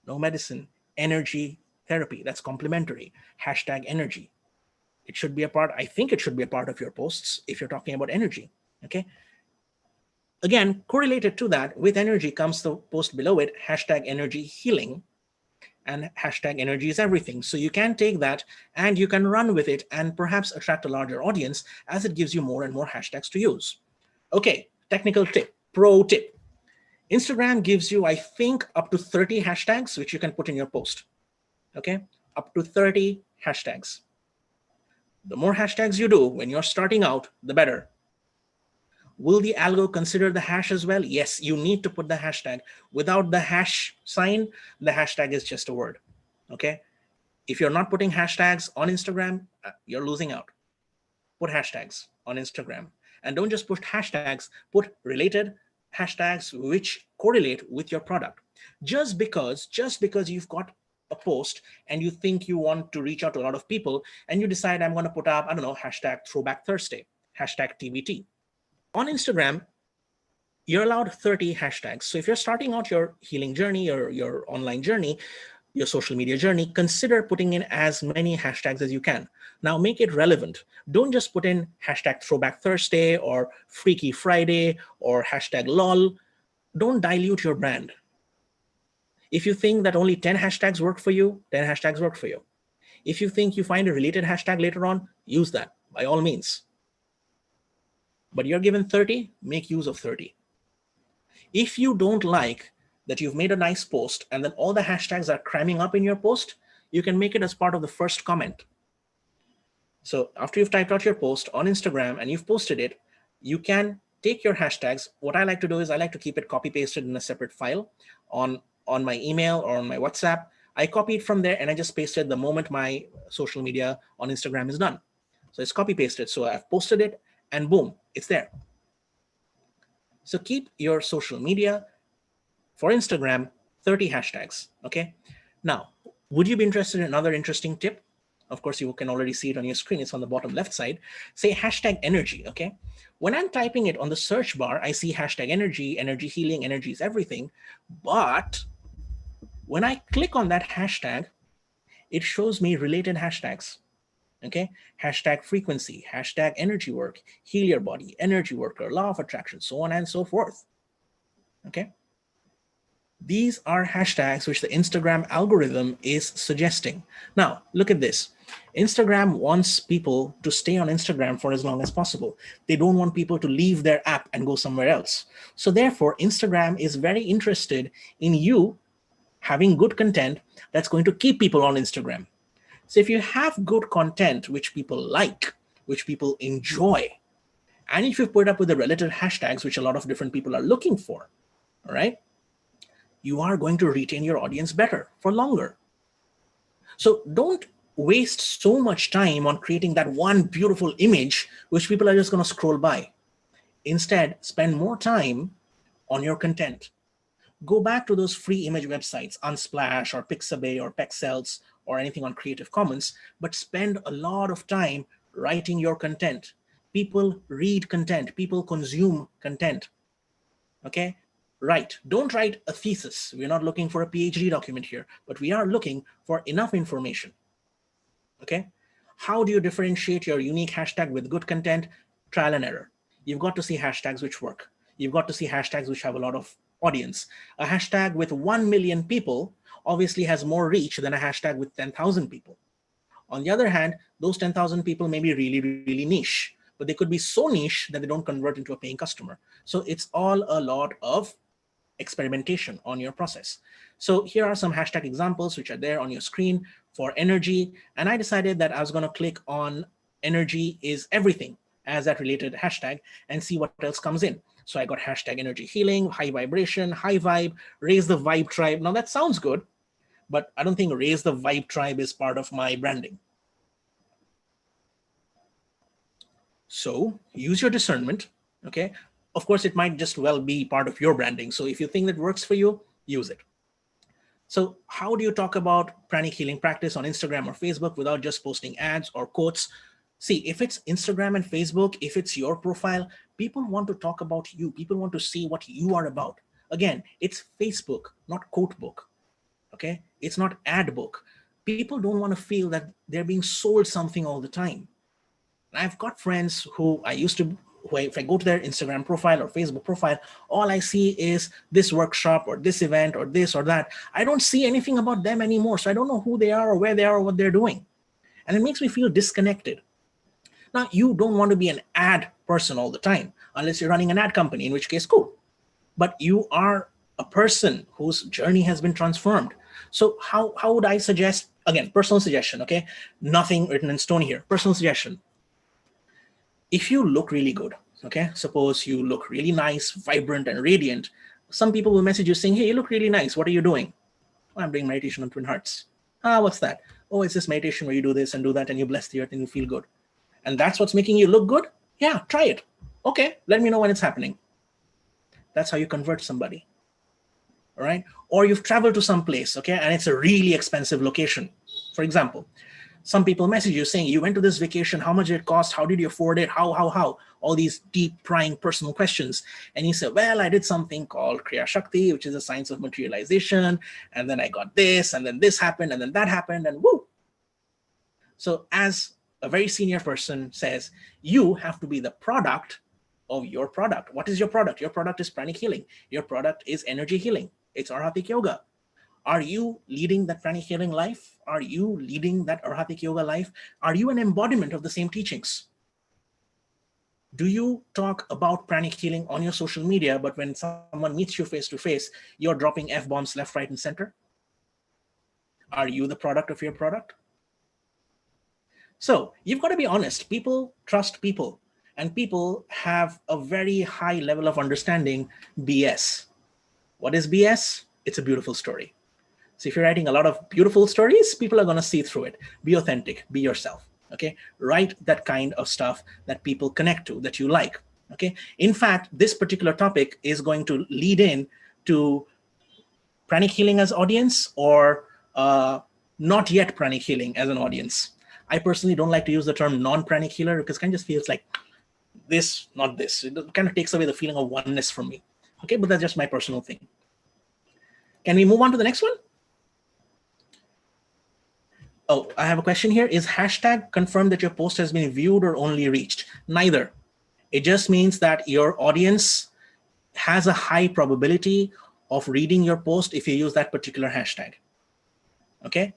no medicine, energy therapy. That's complementary. Hashtag energy. It should be a part, I think it should be a part of your posts if you're talking about energy. Okay. Again, correlated to that, with energy comes the post below it, hashtag energy healing. And hashtag energy is everything. So you can take that and you can run with it and perhaps attract a larger audience as it gives you more and more hashtags to use. Okay, technical tip, pro tip. Instagram gives you, I think, up to 30 hashtags which you can put in your post. Okay, up to 30 hashtags. The more hashtags you do when you're starting out, the better. Will the algo consider the hash as well? Yes, you need to put the hashtag. Without the hash sign, the hashtag is just a word. Okay. If you're not putting hashtags on Instagram, you're losing out. Put hashtags on Instagram. And don't just put hashtags, put related hashtags which correlate with your product. Just because you've got a post and you think you want to reach out to a lot of people and you decide I'm going to put up, I don't know, hashtag Throwback Thursday, hashtag TBT. On Instagram, you're allowed 30 hashtags. So if you're starting out your healing journey or your online journey, your social media journey, consider putting in as many hashtags as you can. Now make it relevant. Don't just put in hashtag Throwback Thursday or Freaky Friday or hashtag LOL. Don't dilute your brand. If you think that only 10 hashtags work for you, 10 hashtags work for you. If you think you find a related hashtag later on, use that by all means. But you're given 30, make use of 30. If you don't like that you've made a nice post and then all the hashtags are cramming up in your post, you can make it as part of the first comment. So after you've typed out your post on Instagram and you've posted it, you can take your hashtags. What I like to do is I like to keep it copy pasted in a separate file on my email or on my WhatsApp. I copy it from there and I just paste it the moment my social media on Instagram is done. So it's copy pasted. So I've posted it and boom, it's there. So keep your social media for Instagram 30 hashtags, okay? Now, would you be interested in another interesting tip? Of course, you can already see it on your screen. It's on the bottom left side. Say hashtag energy, okay? When I'm typing it on the search bar, I see hashtag energy, energy healing, energy is everything. But when I click on that hashtag, it shows me related hashtags, okay? Hashtag frequency, hashtag energy work, heal your body, energy worker, law of attraction, so on and so forth, okay? These are hashtags which the Instagram algorithm is suggesting. Now, look at this. Instagram wants people to stay on Instagram for as long as possible. They don't want people to leave their app and go somewhere else. So therefore, Instagram is very interested in you having good content that's going to keep people on Instagram. So if you have good content which people like, which people enjoy, and if you put up with the relative hashtags which a lot of different people are looking for, all right, you are going to retain your audience better for longer. So don't waste so much time on creating that one beautiful image which people are just going to scroll by. Instead, spend more time on your content. Go back to those free image websites, Unsplash or Pixabay or Pexels or anything on Creative Commons, but spend a lot of time writing your content. People read content, people consume content, okay? Write. Don't write a thesis. We're not looking for a PhD document here, but we are looking for enough information, okay? How do you differentiate your unique hashtag with good content? Trial and error. You've got to see hashtags which work. You've got to see hashtags which have a lot of audience. A hashtag with 1 million people obviously has more reach than a hashtag with 10,000 people. On the other hand, those 10,000 people may be really, really niche, but they could be so niche that they don't convert into a paying customer. So it's all a lot of experimentation on your process. So here are some hashtag examples which are there on your screen for energy. And I decided that I was going to click on energy is everything as that related hashtag and see what else comes in. So I got hashtag energy healing, high vibration, high vibe, raise the vibe tribe. Now that sounds good, but I don't think raise the vibe tribe is part of my branding. So use your discernment, okay? Of course, it might just well be part of your branding. So if you think that works for you, use it. So how do you talk about pranic healing practice on Instagram or Facebook without just posting ads or quotes? See, if it's Instagram and Facebook, if it's your profile, people want to talk about you. People want to see what you are about. Again, it's Facebook, not quote book, okay? It's not ad book. People don't want to feel that they're being sold something all the time. I've got friends who if I go to their Instagram profile or Facebook profile, all I see is this workshop or this event or this or that. I don't see anything about them anymore. So I don't know who they are or where they are or what they're doing. And it makes me feel disconnected. Now, you don't want to be an ad person all the time, unless you're running an ad company, in which case, cool. But you are a person whose journey has been transformed. So how would I suggest, again, personal suggestion, okay? Nothing written in stone here, personal suggestion. If you look really good, okay, suppose you look really nice, vibrant, and radiant, some people will message you saying, hey, you look really nice. What are you doing? Oh, I'm doing meditation on Twin Hearts. What's that? Oh, it's this meditation where you do this and do that and you bless the earth and you feel good. And that's what's making you look good? Yeah, try it. Okay, let me know when it's happening. That's how you convert somebody. All right. Or you've traveled to some place, okay, and it's a really expensive location. For example, some people message you saying, you went to this vacation, how much did it cost? How did you afford it? How? All these deep, prying personal questions. And you say, well, I did something called Kriya Shakti, which is a science of materialization. And then I got this, and then this happened, and then that happened, and woo. So as a very senior person says, you have to be the product of your product. What is your product? Your product is pranic healing. Your product is energy healing. It's Arhatic yoga. Are you leading that pranic healing life? Are you leading that Arhatic yoga life? Are you an embodiment of the same teachings? Do you talk about pranic healing on your social media, but when someone meets you face to face, you're dropping F-bombs left, right, and center? Are you the product of your product? So you've got to be honest. People trust people, and people have a very high level of understanding BS. What is BS? It's a beautiful story. So if you're writing a lot of beautiful stories, people are going to see through it. Be authentic, be yourself, okay? Write that kind of stuff that people connect to, that you like, okay? In fact, this particular topic is going to lead in to pranic healing as audience, or not yet pranic healing as an audience. I personally don't like to use the term non-pranic healer because it kind of just feels like this, not this. It kind of takes away the feeling of oneness from me, okay? But that's just my personal thing. Can we move on to the next one? Oh, I have a question here. Is hashtag confirm that your post has been viewed or only reached? Neither. It just means that your audience has a high probability of reading your post if you use that particular hashtag. Okay?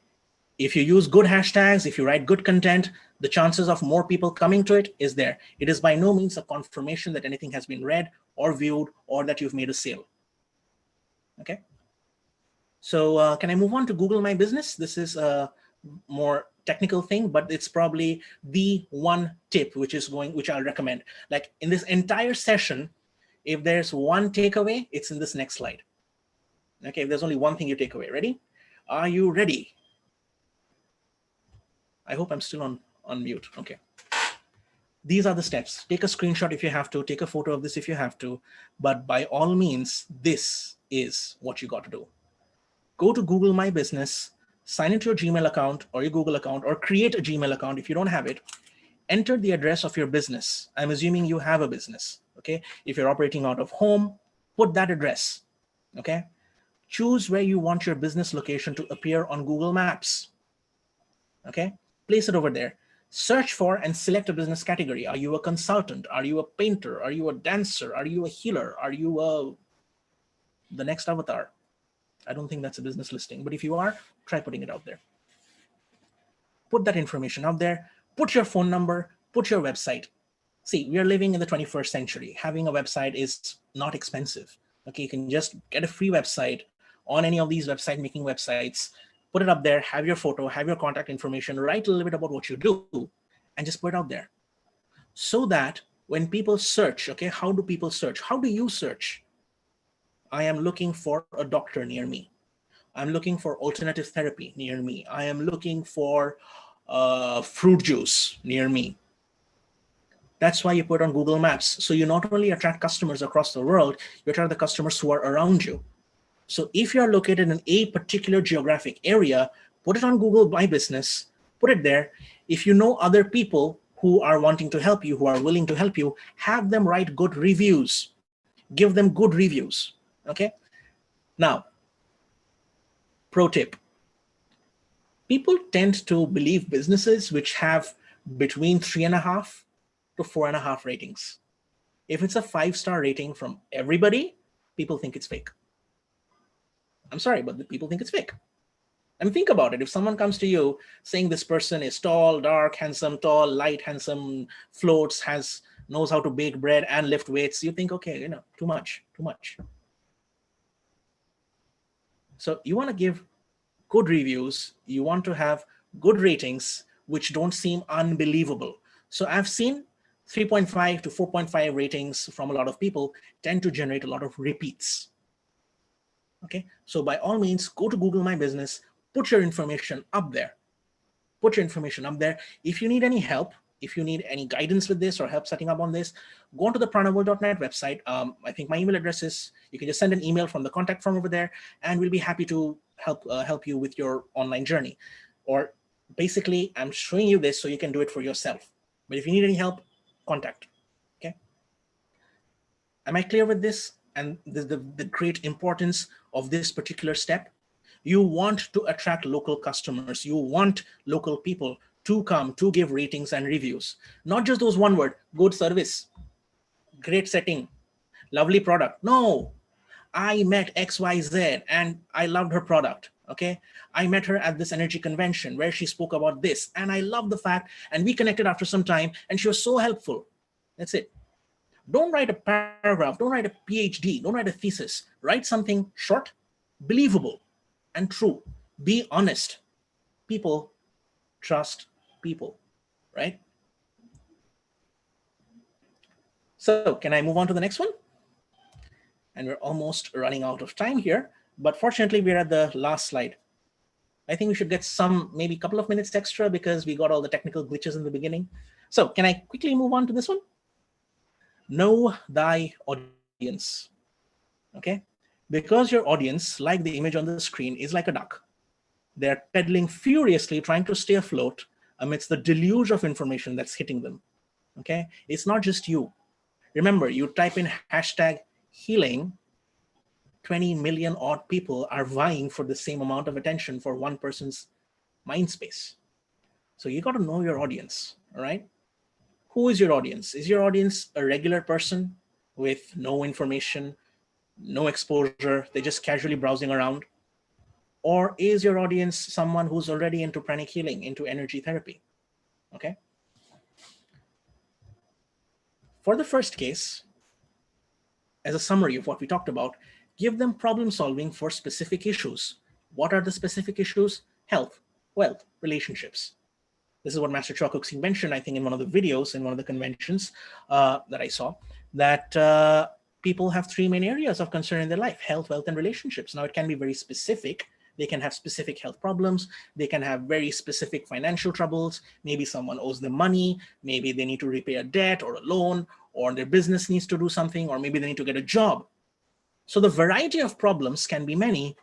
If you use good hashtags, if you write good content, the chances of more people coming to it is there. It is by no means a confirmation that anything has been read or viewed or that you've made a sale. Okay? So can I move on to Google My Business? This is a more technical thing, but it's probably the one tip which I'll recommend. Like in this entire session, if there's one takeaway, it's in this next slide. Okay, if there's only one thing you take away. Ready? Are you ready? I hope I'm still on mute. Okay. These are the steps. Take a screenshot if you have to, take a photo of this if you have to, but by all means, this is what you got to do. Go to Google My Business, sign into your Gmail account or your Google account, or create a Gmail account if you don't have it. Enter the address of your business. I'm assuming you have a business, okay? If you're operating out of home, put that address, okay? Choose where you want your business location to appear on Google Maps, okay? Place it over there. Search for and select a business category. Are you a consultant? Are you a painter? Are you a dancer? Are you a healer? Are you the next avatar? I don't think that's a business listing, but if you are, try putting it out there. Put that information out there. Put your phone number, put your website. See, we are living in the 21st century. Having a website is not expensive. Okay, you can just get a free website on any of these website making websites, put it up there, have your photo, have your contact information, write a little bit about what you do, and just put it out there. So that when people search, okay, how do people search? How do you search? I am looking for a doctor near me. I'm looking for alternative therapy near me. I am looking for fruit juice near me. That's why you put on Google Maps. So you not only attract customers across the world, you attract the customers who are around you. So if you're located in a particular geographic area, put it on Google My Business, put it there. If you know other people who are wanting to help you, who are willing to help you, have them write good reviews. Give them good reviews, okay? Now, pro tip. People tend to believe businesses which have between 3.5 to 4.5 ratings. If it's a 5-star rating from everybody, people think it's fake. I'm sorry, but the people think it's fake. I mean, think about it. If someone comes to you saying this person is tall, dark, handsome, tall, light, handsome, floats, knows how to bake bread and lift weights, you think, okay, too much. So you want to give good reviews. You want to have good ratings, which don't seem unbelievable. So I've seen 3.5 to 4.5 ratings from a lot of people tend to generate a lot of repeats. Okay, so by all means, go to Google My Business, put your information up there. Put your information up there. If you need any help, if you need any guidance with this or help setting up on this, go on to the pranaworld.net website. I think my email address is, you can just send an email from the contact form over there, and we'll be happy to help you with your online journey. Or basically, I'm showing you this so you can do it for yourself. But if you need any help, contact. Okay. Am I clear with this? And the great importance of this particular step? You want to attract local customers. You want local people to come to give ratings and reviews. Not just those one word, good service, great setting, lovely product. No, I met XYZ and I loved her product. Okay. I met her at this energy convention where she spoke about this, and I love the fact, and we connected after some time, and she was so helpful. That's it. Don't write a paragraph, don't write a PhD, don't write a thesis. Write something short, believable, and true. Be honest. People trust people, right? So can I move on to the next one? And we're almost running out of time here, but fortunately we're at the last slide. I think we should get maybe a couple of minutes extra because we got all the technical glitches in the beginning. So can I quickly move on to this one? Know thy audience, okay? Because your audience, like the image on the screen, is like a duck. They're pedaling furiously, trying to stay afloat amidst the deluge of information that's hitting them, okay? It's not just you. Remember, you type in hashtag healing, 20 million odd people are vying for the same amount of attention for one person's mind space. So you got to know your audience, all right? Who is your audience? Is your audience a regular person with no information, no exposure? They're just casually browsing around? Or is your audience someone who's already into pranic healing, into energy therapy? Okay. For the first case, as a summary of what we talked about, give them problem solving for specific issues. What are the specific issues? Health, wealth, relationships. This is what Master Choa Kok Sing mentioned, I think, in one of the videos, in one of the conventions that I saw, that people have three main areas of concern in their life: health, wealth, and relationships. Now, it can be very specific. They can have specific health problems. They can have very specific financial troubles. Maybe someone owes them money. Maybe they need to repay a debt or a loan, or their business needs to do something, or maybe they need to get a job. So the variety of problems can be many,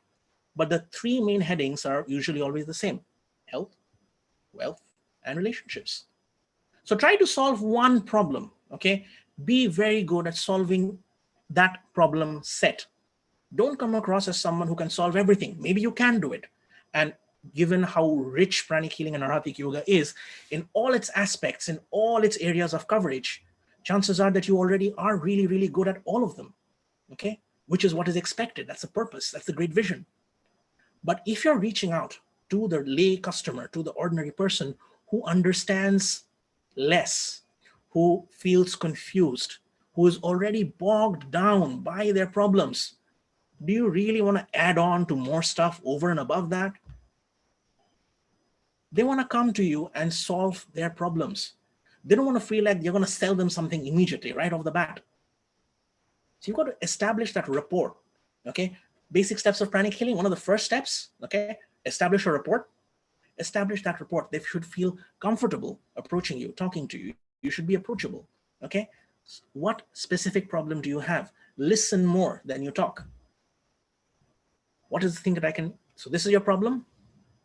but the three main headings are usually always the same: health, wealth, and relationships. So try to solve one problem, okay? Be very good at solving that problem set. Don't come across as someone who can solve everything. Maybe you can do it. And given how rich pranic healing and Arhatic yoga is in all its aspects, in all its areas of coverage, chances are that you already are really, really good at all of them, okay? Which is what is expected. That's the purpose. That's the great vision. But if you're reaching out to the lay customer, to the ordinary person who understands less, who feels confused, who is already bogged down by their problems, do you really want to add on to more stuff over and above that? They want to come to you and solve their problems. They don't want to feel like you're going to sell them something immediately right off the bat. So you've got to establish that rapport, okay? Basic steps of pranic healing, one of the first steps, okay? Establish a rapport. Establish that rapport. They should feel comfortable approaching you, talking to you. You should be approachable, okay? What specific problem do you have? Listen more than you talk. What is the thing that I can, so this is your problem?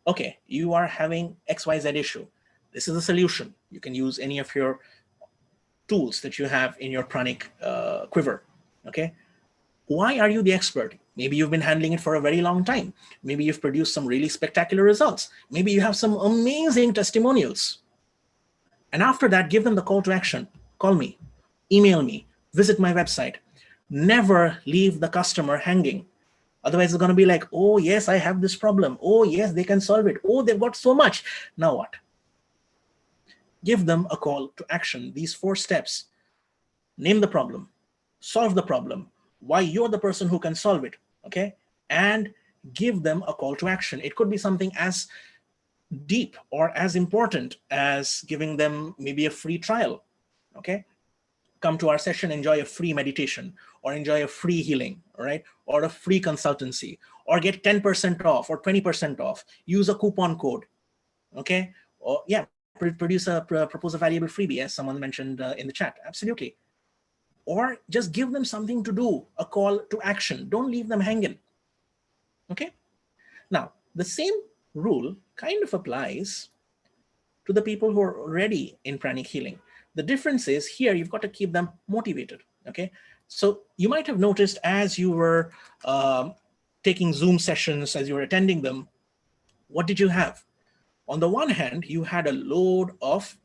Okay, you are having XYZ issue. This is the solution. You can use any of your tools that you have in your pranic quiver, okay? Why are you the expert? Maybe you've been handling it for a very long time. Maybe you've produced some really spectacular results. Maybe you have some amazing testimonials. And after that, give them the call to action. Call me, email me, visit my website. Never leave the customer hanging. Otherwise, it's going to be like, oh, yes, I have this problem. Oh, yes, they can solve it. Oh, they've got so much. Now what? Give them a call to action. These 4 steps. Name the problem. Solve the problem. Why you're the person who can solve it, okay? And give them a call to action. It could be something as deep or as important as giving them maybe a free trial, okay? Come to our session, enjoy a free meditation, or enjoy a free healing, all right? Or a free consultancy, or get 10% off or 20% off. Use a coupon code, okay? Or yeah, propose a valuable freebie, as someone mentioned in the chat. Absolutely. Or just give them something to do, a call to action. Don't leave them hanging. Okay. Now, the same rule kind of applies to the people who are already in pranic healing. The difference is here, you've got to keep them motivated. Okay. So you might have noticed as you were taking Zoom sessions, as you were attending them, what did you have? On the one hand, you had a load of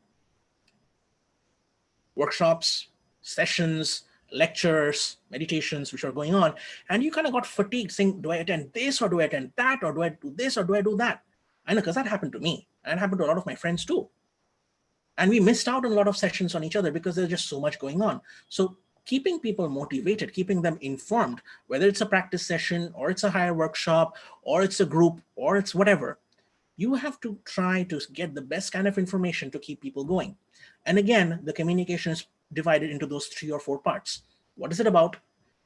workshops, sessions, lectures, meditations, which are going on. And you kind of got fatigued saying, do I attend this or do I attend that? Or do I do this or do I do that? I know, because that happened to me. And it happened to a lot of my friends too. And we missed out on a lot of sessions on each other because there's just so much going on. So keeping people motivated, keeping them informed, whether it's a practice session or it's a higher workshop or it's a group or it's whatever, you have to try to get the best kind of information to keep people going. And again, the communication is divided into those 3 or 4 parts. What is it about?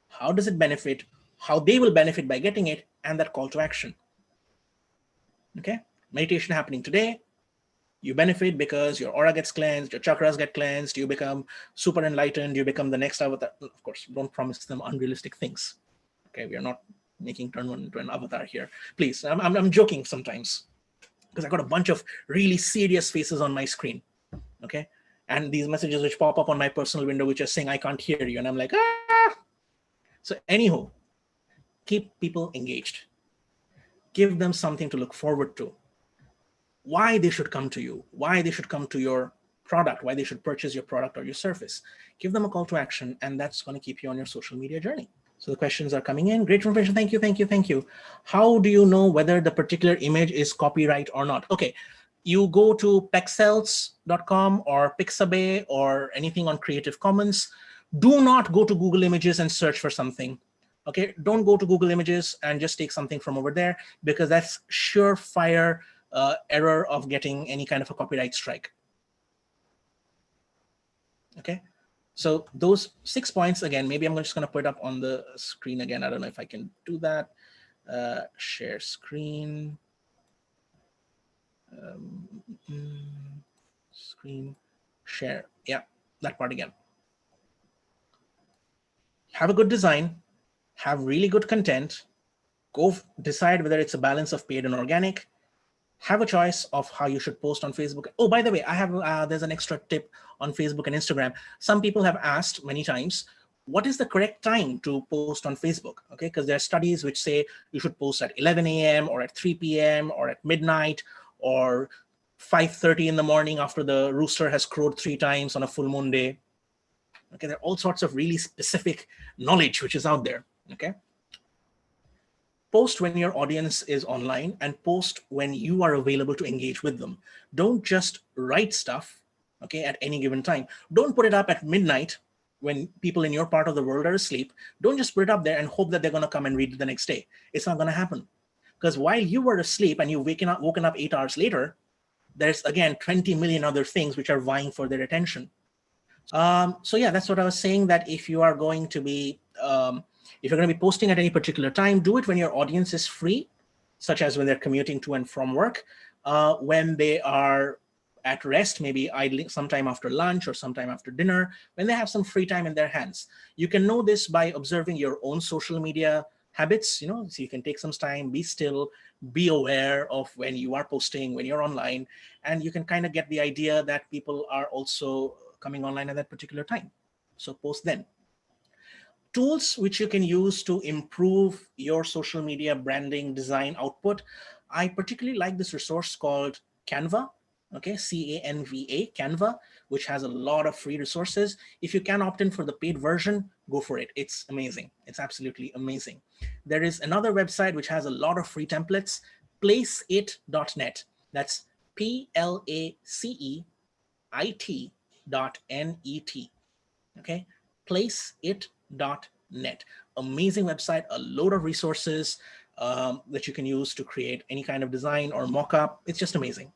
How does it benefit? How they will benefit by getting it, and that call to action. Okay, meditation happening today. You benefit because your aura gets cleansed, your chakras get cleansed, you become super enlightened, you become the next avatar. Of course, don't promise them unrealistic things. Okay, we are not making turn one into an avatar here. Please, I'm joking sometimes, because I got a bunch of really serious faces on my screen, okay? And these messages which pop up on my personal window, which are saying, I can't hear you. And I'm like, ah. So anyhow, keep people engaged. Give them something to look forward to. Why they should come to you, why they should come to your product, why they should purchase your product or your service. Give them a call to action, and that's going to keep you on your social media journey. So the questions are coming in. Great information. Thank you, thank you, thank you. How do you know whether the particular image is copyright or not? Okay, you go to pexels.com or Pixabay or anything on Creative Commons. Do not go to Google Images and search for something. Okay, don't go to Google Images and just take something from over there, because that's surefire error of getting any kind of a copyright strike. Okay. So those 6 points, again, maybe I'm just going to put it up on the screen again. I don't know if I can do that. Share screen. Screen share. Yeah, that part again. Have a good design. Have really good content. Go decide whether it's a balance of paid and organic. Have a choice of how you should post on Facebook. Oh, by the way, I have there's an extra tip on Facebook and Instagram. Some people have asked many times, what is the correct time to post on Facebook? Okay, because there are studies which say you should post at 11 a.m. or at 3 p.m. or at midnight or 5:30 in the morning after the rooster has crowed 3 times on a full moon day. Okay, there are all sorts of really specific knowledge which is out there. Okay. Post when your audience is online and post when you are available to engage with them. Don't just write stuff, okay, at any given time. Don't put it up at midnight when people in your part of the world are asleep. Don't just put it up there and hope that they're going to come and read it the next day. It's not going to happen. Because while you were asleep and you've woken up 8 hours later, there's, again, 20 million other things which are vying for their attention. So yeah, that's what I was saying, that if you are going to be if you're going to be posting at any particular time, do it when your audience is free, such as when they're commuting to and from work, when they are at rest, maybe idling sometime after lunch or sometime after dinner, when they have some free time in their hands. You can know this by observing your own social media habits, you know, so you can take some time, be still, be aware of when you are posting, when you're online, and you can kind of get the idea that people are also coming online at that particular time. So post then. Tools which you can use to improve your social media branding design output. I particularly like this resource called Canva, okay, C-A-N-V-A, Canva, which has a lot of free resources. If you can opt in for the paid version, go for it. It's amazing. It's absolutely amazing. There is another website which has a lot of free templates, placeit.net. That's placeit.net, okay, placeit.net. Amazing website, a load of resources that you can use to create any kind of design or mock-up. It's just amazing.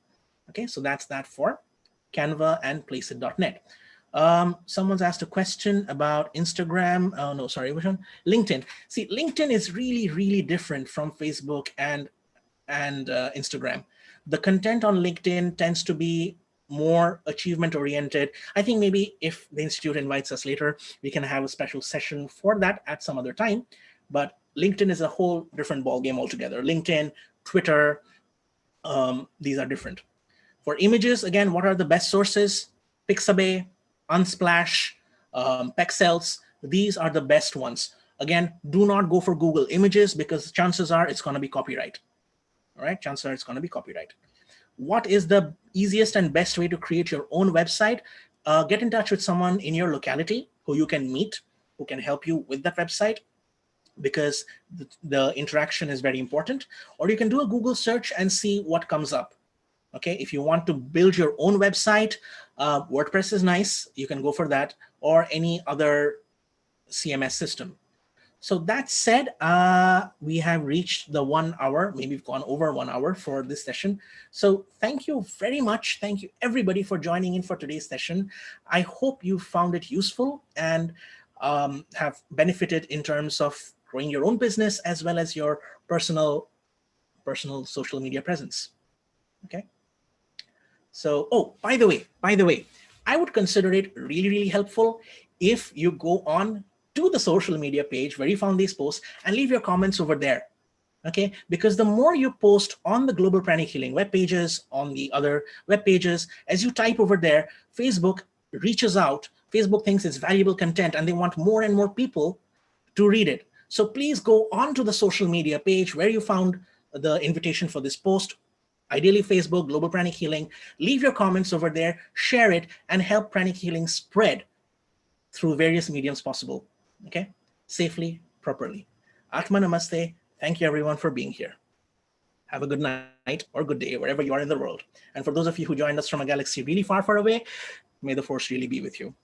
Okay, so that's that for Canva and placeit.net. Someone's asked a question about Instagram. Oh, no, sorry, which one? LinkedIn. See, LinkedIn is really, really different from Facebook and Instagram. The content on LinkedIn tends to be more achievement oriented. I think maybe if the Institute invites us later, we can have a special session for that at some other time. But LinkedIn is a whole different ballgame altogether. LinkedIn, Twitter, these are different. For images, again, what are the best sources? Pixabay, Unsplash, Pexels. These are the best ones. Again, do not go for Google Images because chances are it's going to be copyright. All right, chances are it's going to be copyright. What is the easiest and best way to create your own website? Get in touch with someone in your locality who you can meet, who can help you with that website, because the interaction is very important. Or you can do a Google search and see what comes up. Okay, if you want to build your own website, WordPress is nice. You can go for that, or any other CMS system. So that said, we have reached the 1 hour. Maybe we've gone over 1 hour for this session. So thank you very much. Thank you everybody for joining in for today's session. I hope you found it useful and have benefited in terms of growing your own business as well as your personal social media presence. Okay. So, oh, by the way, I would consider it really, really helpful if you go on to the social media page where you found these posts and leave your comments over there. Okay, because the more you post on the Global Pranic Healing web pages, on the other web pages, as you type over there, Facebook reaches out. Facebook thinks it's valuable content and they want more and more people to read it. So please go on to the social media page where you found the invitation for this post, ideally Facebook, Global Pranic Healing. Leave your comments over there, share it, and help Pranic Healing spread through various mediums possible. Okay, safely, properly. Atma Namaste. Thank you everyone for being here. Have a good night or good day wherever you are in the world. And for those of you who joined us from a galaxy really far, far away, may the force really be with you.